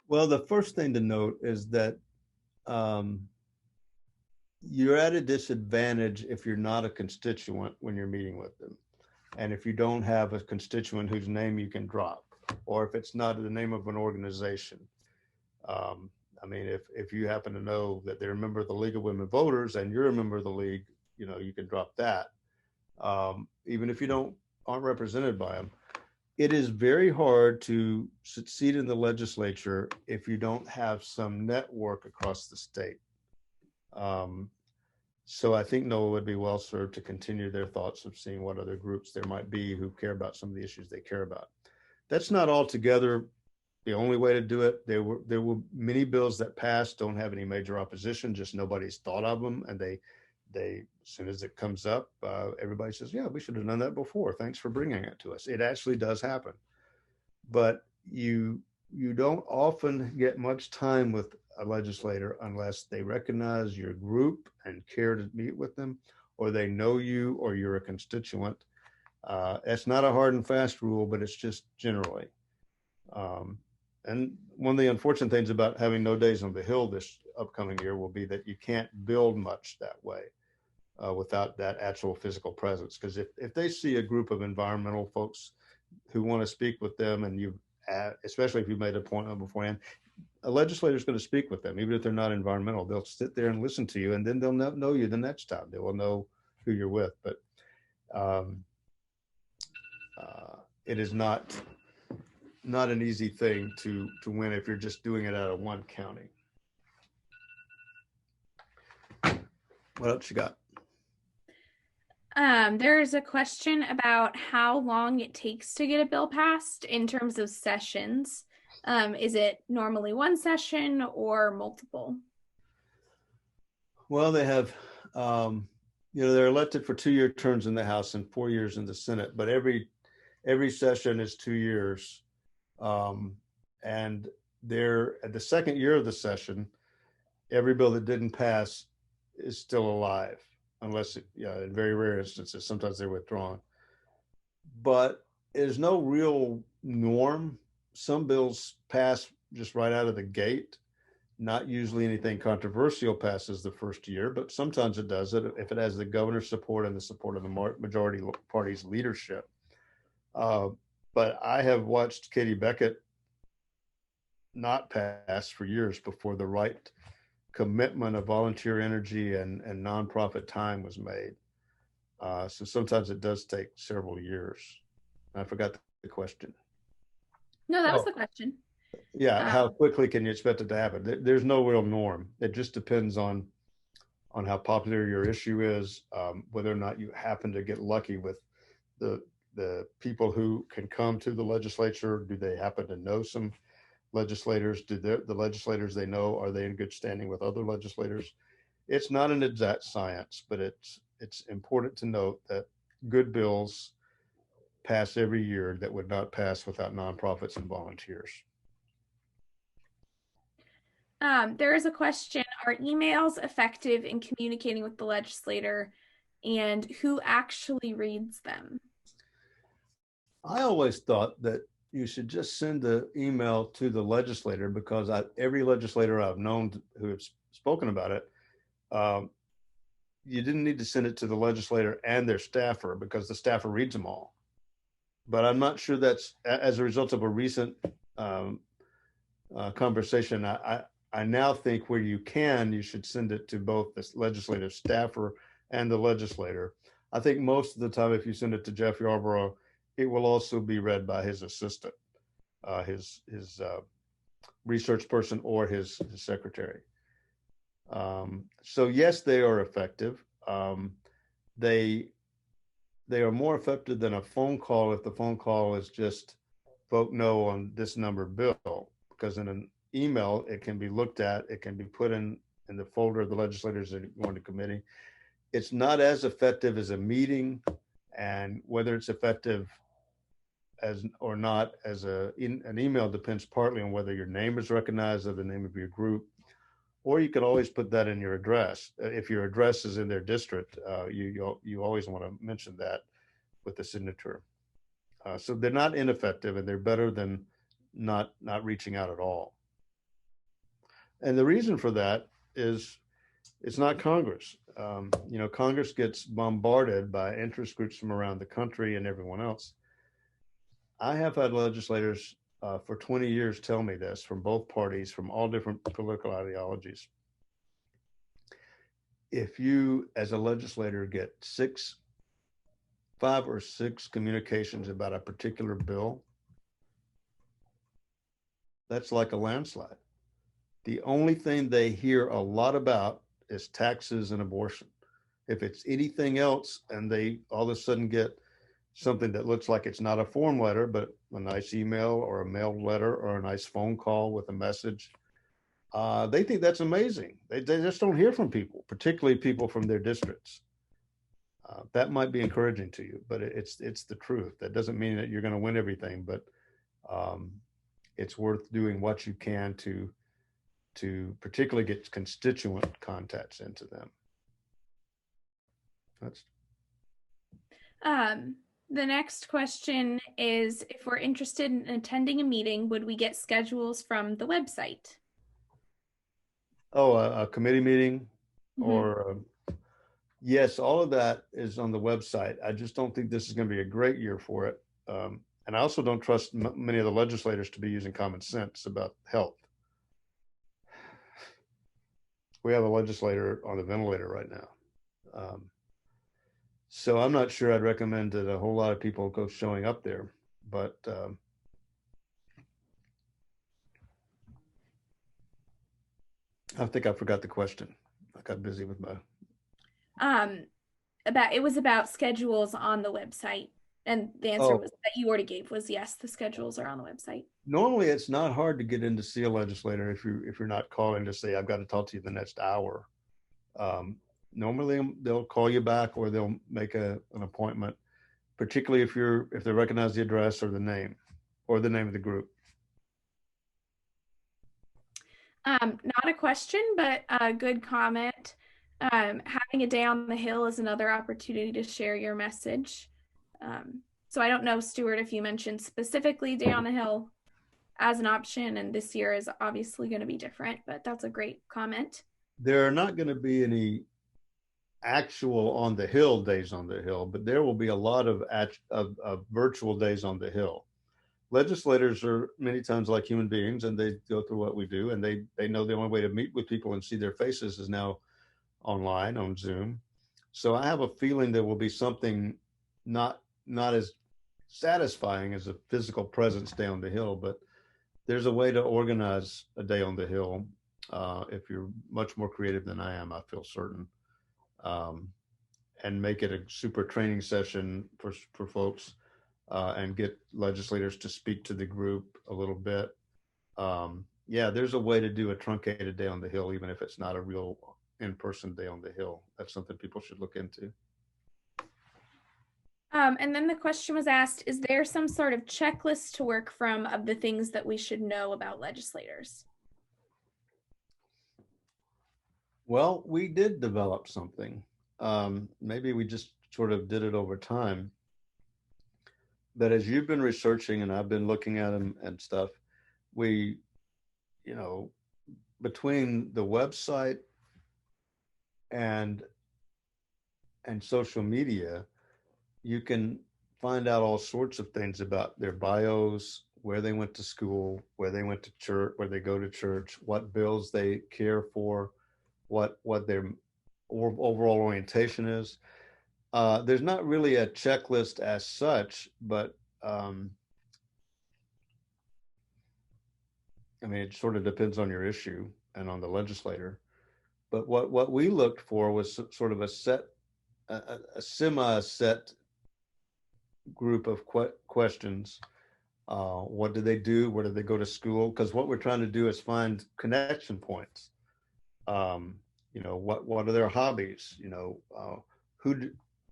Well, the first thing to note is that you're at a disadvantage if you're not a constituent when you're meeting with them. And if you don't have a constituent whose name you can drop, or if it's not the name of an organization. I mean, if you happen to know that they're a member of the League of Women Voters and you're a member of the League, you can drop that. Even if you aren't represented by them. It is very hard to succeed in the legislature if you don't have some network across the state. So I think Noah would be well served to continue their thoughts of seeing what other groups there might be who care about some of the issues they care about. That's not altogether the only way to do it. There were many bills that passed, don't have any major opposition, just nobody's thought of them. And they as soon as it comes up, everybody says, yeah, we should have done that before. Thanks for bringing it to us. It actually does happen. But you don't often get much time with a legislator unless they recognize your group and care to meet with them, or they know you, or you're a constituent. It's not a hard and fast rule, but it's just generally. And one of the unfortunate things about having no days on the Hill this upcoming year will be that you can't build much that way without that actual physical presence. Because if they see a group of environmental folks who want to speak with them, and especially if you made an appointment beforehand, a legislator is going to speak with them, even if they're not environmental. They'll sit there and listen to you, and then they'll know you the next time. They will know who you're with. But it is not an easy thing to win if you're just doing it out of one county. What else you got? There's a question about how long it takes to get a bill passed in terms of sessions. Is it normally one session or multiple? Well, they have, they're elected for 2-year terms in the House and 4 years in the Senate, but every session is 2 years. And they're at the second year of the session, every bill that didn't pass is still alive, unless in very rare instances, sometimes they're withdrawn. But there's no real norm. Some bills pass just right out of the gate. Not usually anything controversial passes the first year, but sometimes it does it if it has the governor's support and the support of the majority party's leadership. But I have watched Katie Beckett not pass for years before the right commitment of volunteer energy and nonprofit time was made. So sometimes it does take several years. I forgot the question. No, that was the question. Yeah, how quickly can you expect it to happen? There's no real norm. It just depends on how popular your issue is, whether or not you happen to get lucky with the the people who can come to the legislature, do they happen to know some legislators? Do the legislators they know, are they in good standing with other legislators? It's not an exact science, but it's important to note that good bills pass every year that would not pass without nonprofits and volunteers. There is a question: are emails effective in communicating with the legislator, and who actually reads them? I always thought that you should just send the email to the legislator, because every legislator I've known who has spoken about it, you didn't need to send it to the legislator and their staffer, because the staffer reads them all. But I'm not sure that's as a result of a recent conversation. I now think where you can, you should send it to both the legislative staffer and the legislator. I think most of the time, if you send it to Jeff Yarborough, it will also be read by his assistant, his research person, or his secretary. So yes, they are effective. They are more effective than a phone call if the phone call is just vote no on this number bill, because in an email, it can be looked at, it can be put in the folder of the legislators that are going to committee. It's not as effective as a meeting, and whether it's effective as or not as an email depends partly on whether your name is recognized or the name of your group, or you could always put that in your address. If your address is in their district, you always want to mention that with the signature. So they're not ineffective, and they're better than not reaching out at all. And the reason for that is it's not Congress. Congress gets bombarded by interest groups from around the country and everyone else. I have had legislators for 20 years tell me this, from both parties, from all different political ideologies. If you, as a legislator, get 5 or 6 communications about a particular bill, that's like a landslide. The only thing they hear a lot about is taxes and abortion. If it's anything else, and they all of a sudden get something that looks like it's not a form letter, but a nice email or a mailed letter or a nice phone call with a message, they think that's amazing. They just don't hear from people, particularly people from their districts. That might be encouraging to you, but it's the truth. That doesn't mean that you're going to win everything, but it's worth doing what you can to particularly get constituent contacts into them. That's. The next question is, if we're interested in attending a meeting, would we get schedules from the website? Oh, a committee meeting, Mm-hmm. or yes, all of that is on the website. I just don't think this is going to be a great year for it. And I also don't trust many of the legislators to be using common sense about health. We have a legislator on the ventilator right now. So I'm not sure I'd recommend that a whole lot of people go showing up there, but I think I forgot the question. I got busy with my. It was about schedules on the website, and the answer was that you already gave was yes, the schedules are on the website. Normally, it's not hard to get in to see a legislator if you're not calling to say I've got to talk to you the next hour. Normally they'll call you back, or they'll make an appointment, particularly if they recognize the address or the name of the group. Not a question, but a good comment. Having a day on the Hill is another opportunity to share your message. So I don't know, Stewart, if you mentioned specifically Day on the Hill as an option, and this year is obviously going to be different, but that's a great comment. There are not going to be any actual on the Hill days on the Hill, but there will be a lot of virtual days on the Hill. Legislators are many times like human beings, and they go through what we do, and they know the only way to meet with people and see their faces is now online on Zoom. So I have a feeling there will be something not as satisfying as a physical presence day on the Hill, but there's a way to organize a day on the Hill if you're much more creative than I am, I feel certain, and make it a super training session for folks and get legislators to speak to the group a little bit. Yeah, there's a way to do a truncated day on the Hill, even if it's not a real in-person day on the Hill. That's something people should look into. And then the question was asked, is there some sort of checklist to work from of the things that we should know about legislators? Well, we did develop something. Maybe we just sort of did it over time. But as you've been researching and I've been looking at them and stuff, we, between the website and social media, you can find out all sorts of things about their bios, where they went to school, where they went to church, where they go to church, what bills they care for, what their overall orientation is. There's not really a checklist as such, but it sort of depends on your issue and on the legislator. But what we looked for was sort of a semi-set group of questions. What do they do? Where do they go to school? Because what we're trying to do is find connection points. What are their hobbies?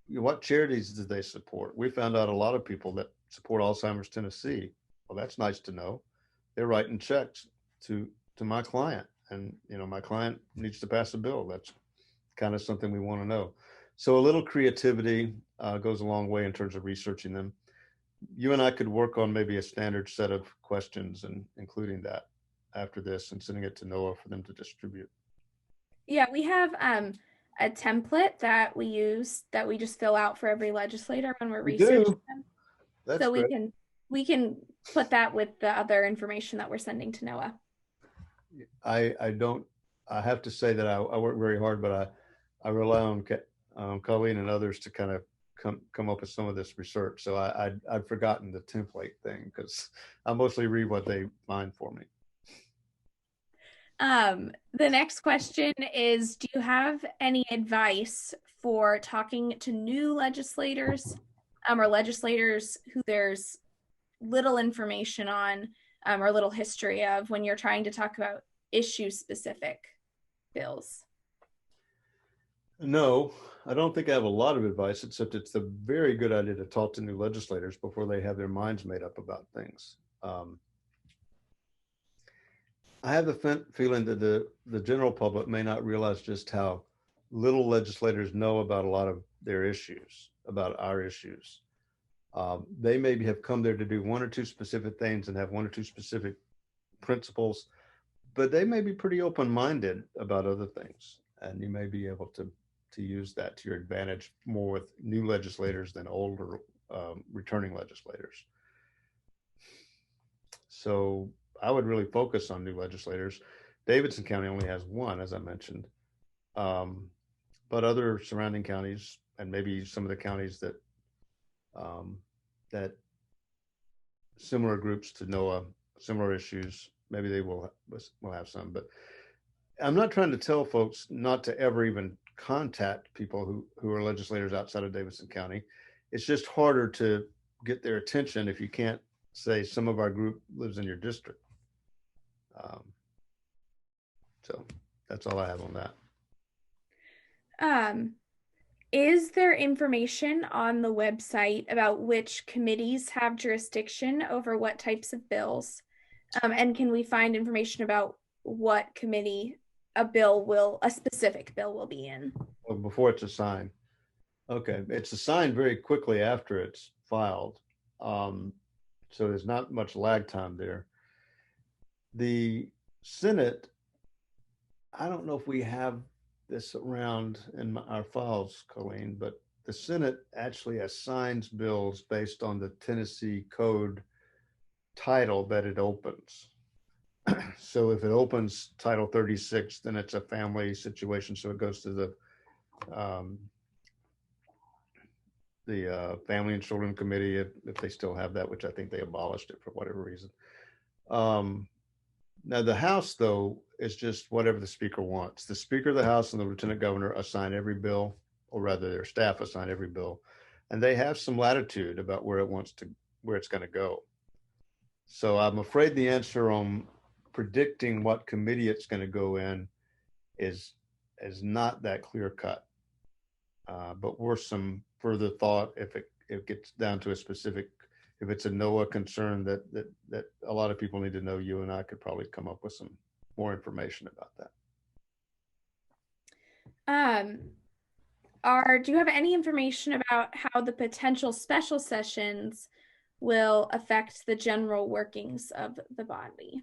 What charities do they support? We found out a lot of people that support Alzheimer's Tennessee. Well, that's nice to know. They're writing checks to my client, and my client needs to pass a bill. That's kind of something we want to know. So a little creativity goes a long way in terms of researching them. You and I could work on maybe a standard set of questions and including that after this and sending it to NOAA for them to distribute. Yeah, we have a template that we use that we just fill out for every legislator when we're researching them. That's so great. we can put that with the other information that we're sending to NOAA. I have to say that I work very hard, but I rely on Colleen and others to kind of come up with some of this research. So I'd forgotten the template thing because I mostly read what they find for me. The next question is, do you have any advice for talking to new legislators or legislators who there's little information on or little history of when you're trying to talk about issue-specific bills? No, I don't think I have a lot of advice, except it's a very good idea to talk to new legislators before they have their minds made up about things. I have the feeling that the general public may not realize just how little legislators know about a lot of their issues, about our issues. They maybe have come there to do one or two specific things and have one or two specific principles, but they may be pretty open-minded about other things. And you may be able to use that to your advantage more with new legislators than older returning legislators. So I would really focus on new legislators. Davidson County only has one, as I mentioned, but other surrounding counties and maybe some of the counties that similar groups to NOAA, similar issues, maybe they will have some. But I'm not trying to tell folks not to ever even contact people who are legislators outside of Davidson County. It's just harder to get their attention if you can't say some of our group lives in your district. So that's all I have on that. Is there information on the website about which committees have jurisdiction over what types of bills? And can we find information about what committee a specific bill will be in? Well, before it's assigned. Okay, it's assigned very quickly after it's filed. So there's not much lag time there. The Senate, I don't know if we have this around in our files, Colleen, but the Senate actually assigns bills based on the Tennessee Code title that it opens. So if it opens Title 36, then it's a family situation. So it goes to the Family and Children Committee, if they still have that, which I think they abolished it for whatever reason. Now the House, though, is just whatever the Speaker wants. The Speaker of the House and the Lieutenant Governor assign every bill, or rather their staff assign every bill, and they have some latitude about where it wants where it's going to go. So I'm afraid the answer on predicting what committee it's going to go in is not that clear cut. But worth some further thought if it gets down to a specific, if it's a NOAA concern that a lot of people need to know. You and I could probably come up with some more information about that. Do you have any information about how the potential special sessions will affect the general workings of the body?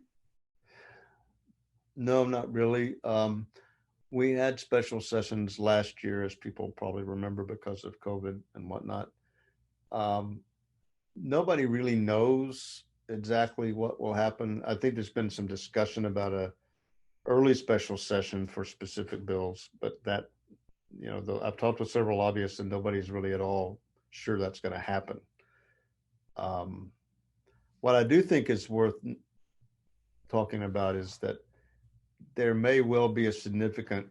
No, not really. We had special sessions last year, as people probably remember, because of COVID and whatnot. Nobody really knows exactly what will happen. I think there's been some discussion about a early special session for specific bills, but that, I've talked with several lobbyists and nobody's really at all sure that's going to happen. What I do think is worth talking about is that there may well be a significant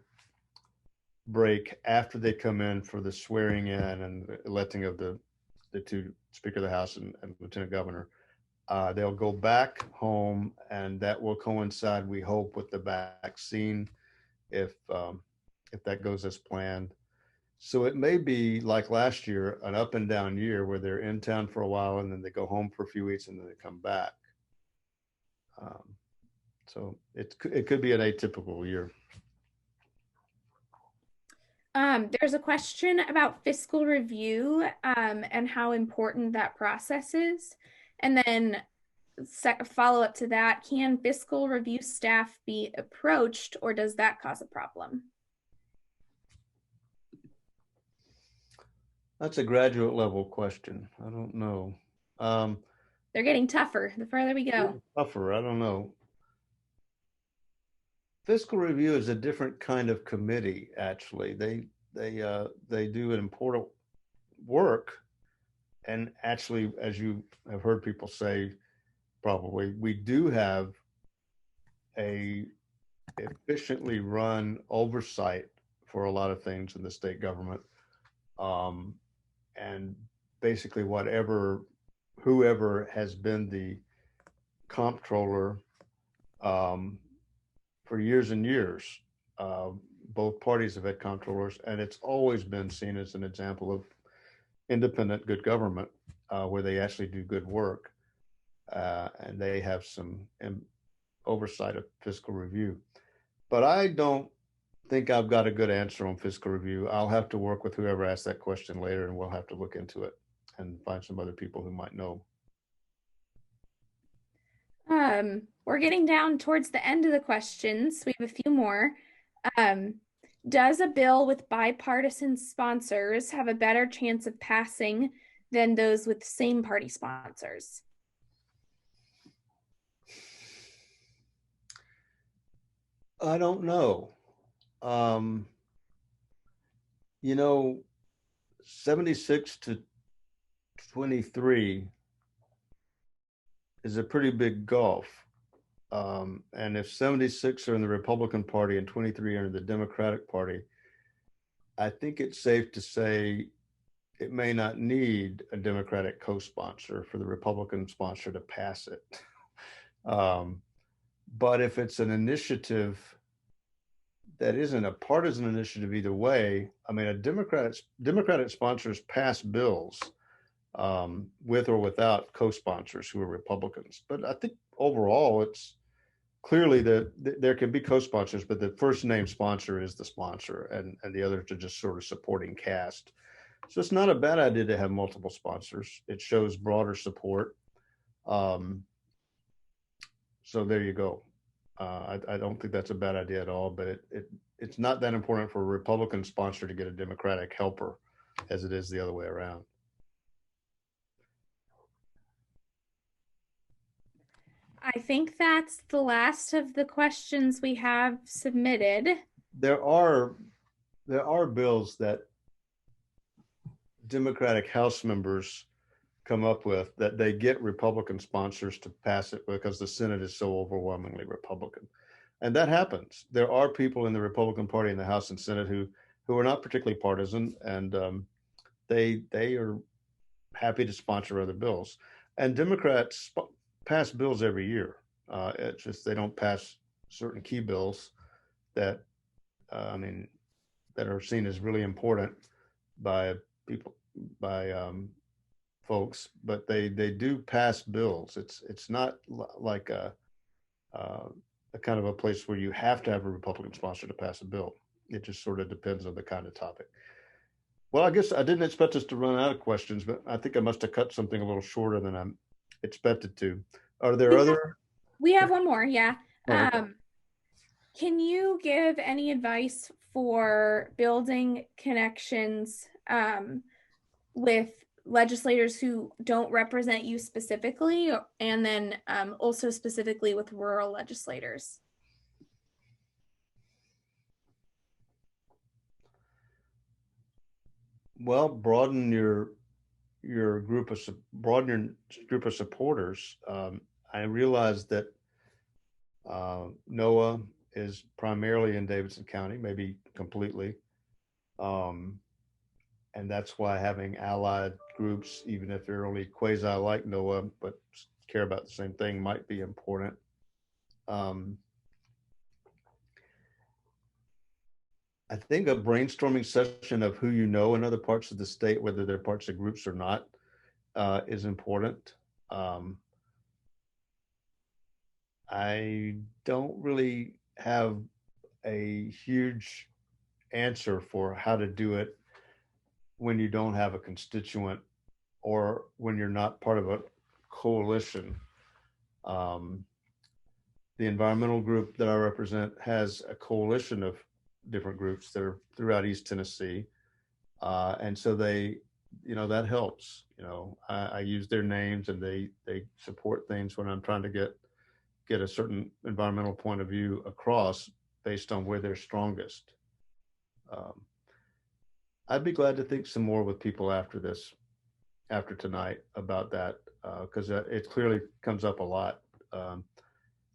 break after they come in for the swearing in and the electing of the two Speaker of the House and Lieutenant Governor. They'll go back home, and that will coincide, we hope, with the vaccine, if that goes as planned. So it may be like last year, an up and down year where they're in town for a while and then they go home for a few weeks and then they come back. So it could be an atypical year. There's a question about fiscal review and how important that process is. And then follow up to that, can fiscal review staff be approached, or does that cause a problem? That's a graduate level question. I don't know. They're getting tougher the further we go. Tougher, I don't know. Fiscal review is a different kind of committee, actually. They do an important work. And actually, as you have heard people say, probably, we do have a efficiently run oversight for a lot of things in the state government. And basically whoever has been the comptroller for years and years, both parties have had comptrollers, and it's always been seen as an example of independent good government, where they actually do good work, and they have some oversight of fiscal review. But I don't think I've got a good answer on fiscal review. I'll have to work with whoever asked that question later, and we'll have to look into it and find some other people who might know. We're getting down towards the end of the questions. We have a few more. Does a bill with bipartisan sponsors have a better chance of passing than those with same party sponsors? I don't know. 76 to 23 is a pretty big gulf. And if 76 are in the Republican Party and 23 are in the Democratic Party, I think it's safe to say it may not need a Democratic co-sponsor for the Republican sponsor to pass it. But if it's an initiative that isn't a partisan initiative either way, I mean, Democratic sponsors pass bills with or without co-sponsors who are Republicans. But I think overall, it's clearly that there can be co-sponsors, but the first name sponsor is the sponsor, and the others are just sort of supporting cast. So it's not a bad idea to have multiple sponsors. It shows broader support. So there you go. I don't think that's a bad idea at all, but it's not that important for a Republican sponsor to get a Democratic helper as it is the other way around. I think that's the last of the questions we have submitted. There are bills that Democratic House members come up with that they get Republican sponsors to pass it because the Senate is so overwhelmingly Republican. And that happens. There are people in the Republican Party in the House and Senate who are not particularly partisan, and they are happy to sponsor other bills. And Democrats pass bills every year. It's just they don't pass certain key bills that, that are seen as really important by people, by folks, but they do pass bills. It's not like a kind of a place where you have to have a Republican sponsor to pass a bill. It just sort of depends on the kind of topic. Well, I guess I didn't expect us to run out of questions, but I think I must have cut something a little shorter than I'm expected to. Are there other? We have one more, yeah. Okay. Can you give any advice for building connections with legislators who don't represent you specifically, and then also specifically with rural legislators? Well, broaden your group of supporters. I realize that NOAA is primarily in Davidson County, maybe completely, and that's why having allied groups, even if they're only quasi like NOAA but care about the same thing, might be important. I think a brainstorming session of who you know in other parts of the state, whether they're parts of groups or not, is important. I don't really have a huge answer for how to do it when you don't have a constituent or when you're not part of a coalition. The environmental group that I represent has a coalition of different groups that are throughout East Tennessee. And so they, that helps. I use their names and they support things when I'm trying to get a certain environmental point of view across based on where they're strongest. I'd be glad to think some more with people after tonight about that, because it clearly comes up a lot. I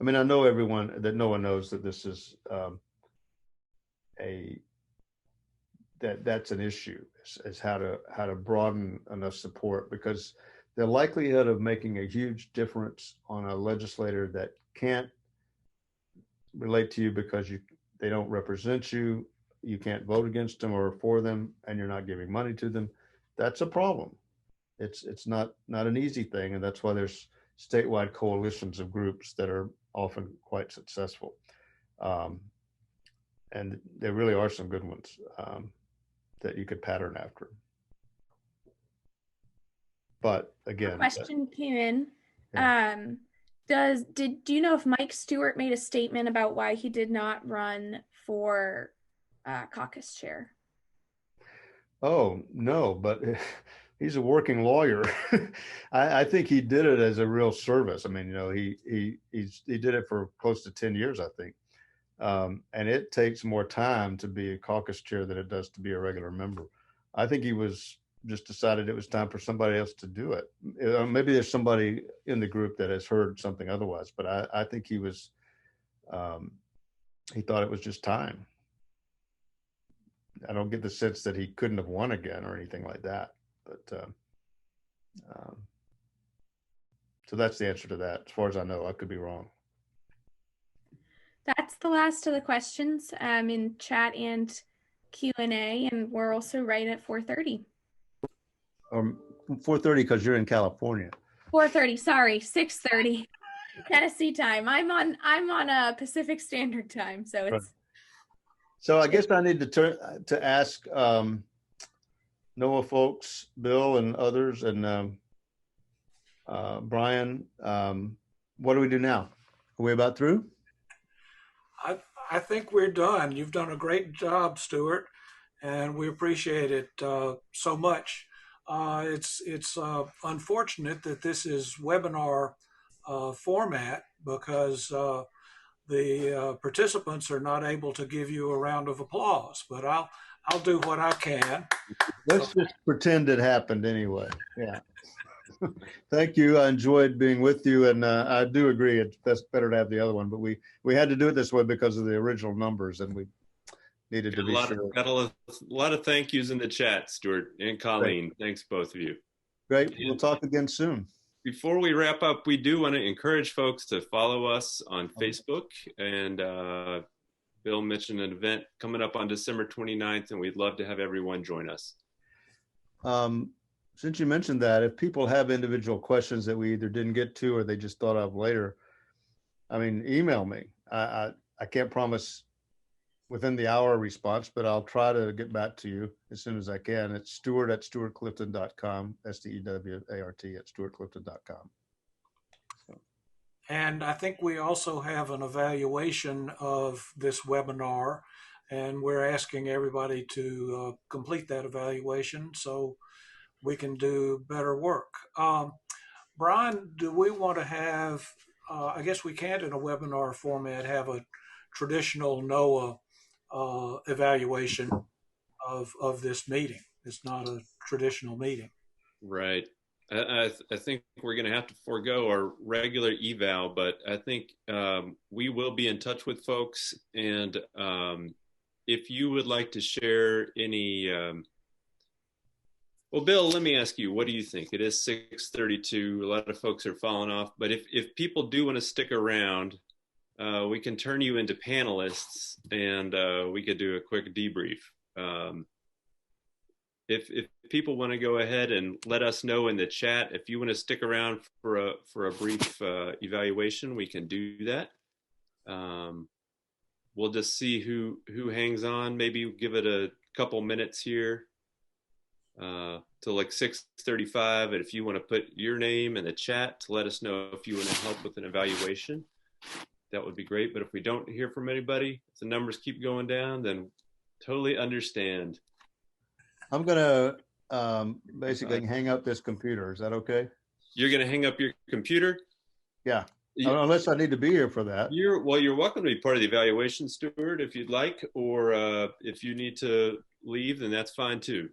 know everyone that no one knows that this is that's an issue, is how to broaden enough support, because the likelihood of making a huge difference on a legislator that can't relate to you because they don't represent you, you can't vote against them or for them, and you're not giving money to them, that's a problem. It's not an easy thing, and that's why there's statewide coalitions of groups that are often quite successful. And there really are some good ones that you could pattern after. But again, a question came in. Yeah. Do you know if Mike Stewart made a statement about why he did not run for caucus chair? Oh, no, but he's a working lawyer. I think he did it as a real service. He did it for close to 10 years, I think. And it takes more time to be a caucus chair than it does to be a regular member. I think he was just decided it was time for somebody else to do it. Maybe there's somebody in the group that has heard something otherwise, but I think he thought it was just time. I don't get the sense that he couldn't have won again or anything like that, but so that's the answer to that. As far as I know, I could be wrong. That's the last of the questions in chat and Q&A, and we're also right at 4:30. 4:30 because you're in California. 4:30, sorry, 6:30 Tennessee time. I'm on a Pacific Standard Time, so it's. Right. So I guess I need to ask NOAA folks, Bill and others, and Brian, what do we do now? Are we about through? I think we're done. You've done a great job, Stewart, and we appreciate it so much. It's unfortunate that this is webinar format, because the participants are not able to give you a round of applause, but I'll do what I can. Let's just pretend it happened anyway. Yeah. Thank you. I enjoyed being with you, and I do agree it's better to have the other one, but we had to do it this way because of the original numbers, and we needed to be sure. Got a lot of thank yous in the chat, Stewart and Colleen. Great. Thanks, both of you. Great. We'll talk again soon. Before we wrap up, we do want to encourage folks to follow us on Facebook. And Bill mentioned an event coming up on December 29th, and we'd love to have everyone join us. Since you mentioned that, if people have individual questions that we either didn't get to or they just thought of later, I mean, email me. I can't promise within the hour response, but I'll try to get back to you as soon as I can. It's Stewart@stewartclifton.com, STEWART@stewartclifton.com. And I think we also have an evaluation of this webinar, and we're asking everybody to complete that evaluation so we can do better work. Brian, do we want to have, I guess we can't in a webinar format have a traditional NOAA evaluation of this meeting. It's not a traditional meeting. Right. I think we're going to have to forego our regular eval, but I think we will be in touch with folks. And if you would like to share any, well, Bill, let me ask you, what do you think? It is 6:32. A lot of folks are falling off, but if people do want to stick around, we can turn you into panelists and we could do a quick debrief. If people want to go ahead and let us know in the chat, if you want to stick around for a brief evaluation, we can do that. We'll just see who hangs on. Maybe give it a couple minutes here till like 6:35. And if you want to put your name in the chat to let us know if you want to help with an evaluation, that would be great. But if we don't hear from anybody, if the numbers keep going down, then totally understand. I'm going to basically hang up this computer. Is that okay? You're going to hang up your computer? Yeah. Unless I need to be here for that. You're welcome to be part of the evaluation, Stewart, if you'd like, or if you need to leave, then that's fine too.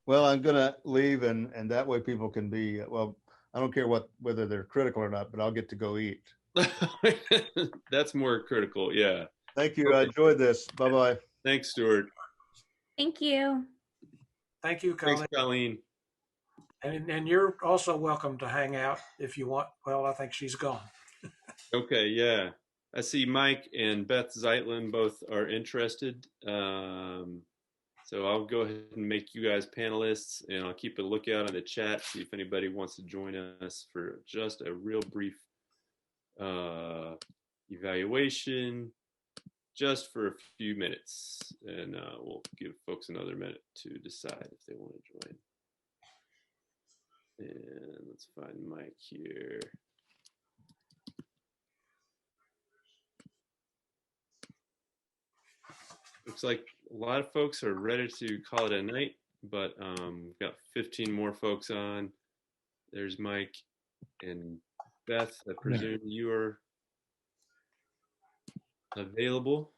Well, I'm going to leave, and that way people can be, well, I don't care whether they're critical or not, but I'll get to go eat. That's more critical, yeah. Thank you. Okay. I enjoyed this. Bye-bye. Thanks, Stewart. Thank you. Thank you, Colleen. Thanks, Colleen. And you're also welcome to hang out if you want. Well, I think she's gone. Okay, yeah. I see Mike and Beth Zeitlin both are interested. So I'll go ahead and make you guys panelists, and I'll keep a lookout on the chat, see if anybody wants to join us for just a real brief evaluation, just for a few minutes. And we'll give folks another minute to decide if they want to join. And let's find Mike here. Looks like a lot of folks are ready to call it a night, but we've got 15 more folks on. There's Mike and Beth. I presume you are available.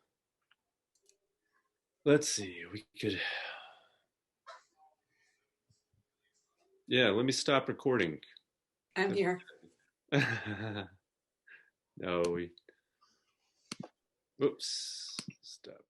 Let's see, we could, yeah, let me stop recording. I'm here. No, whoops, stop.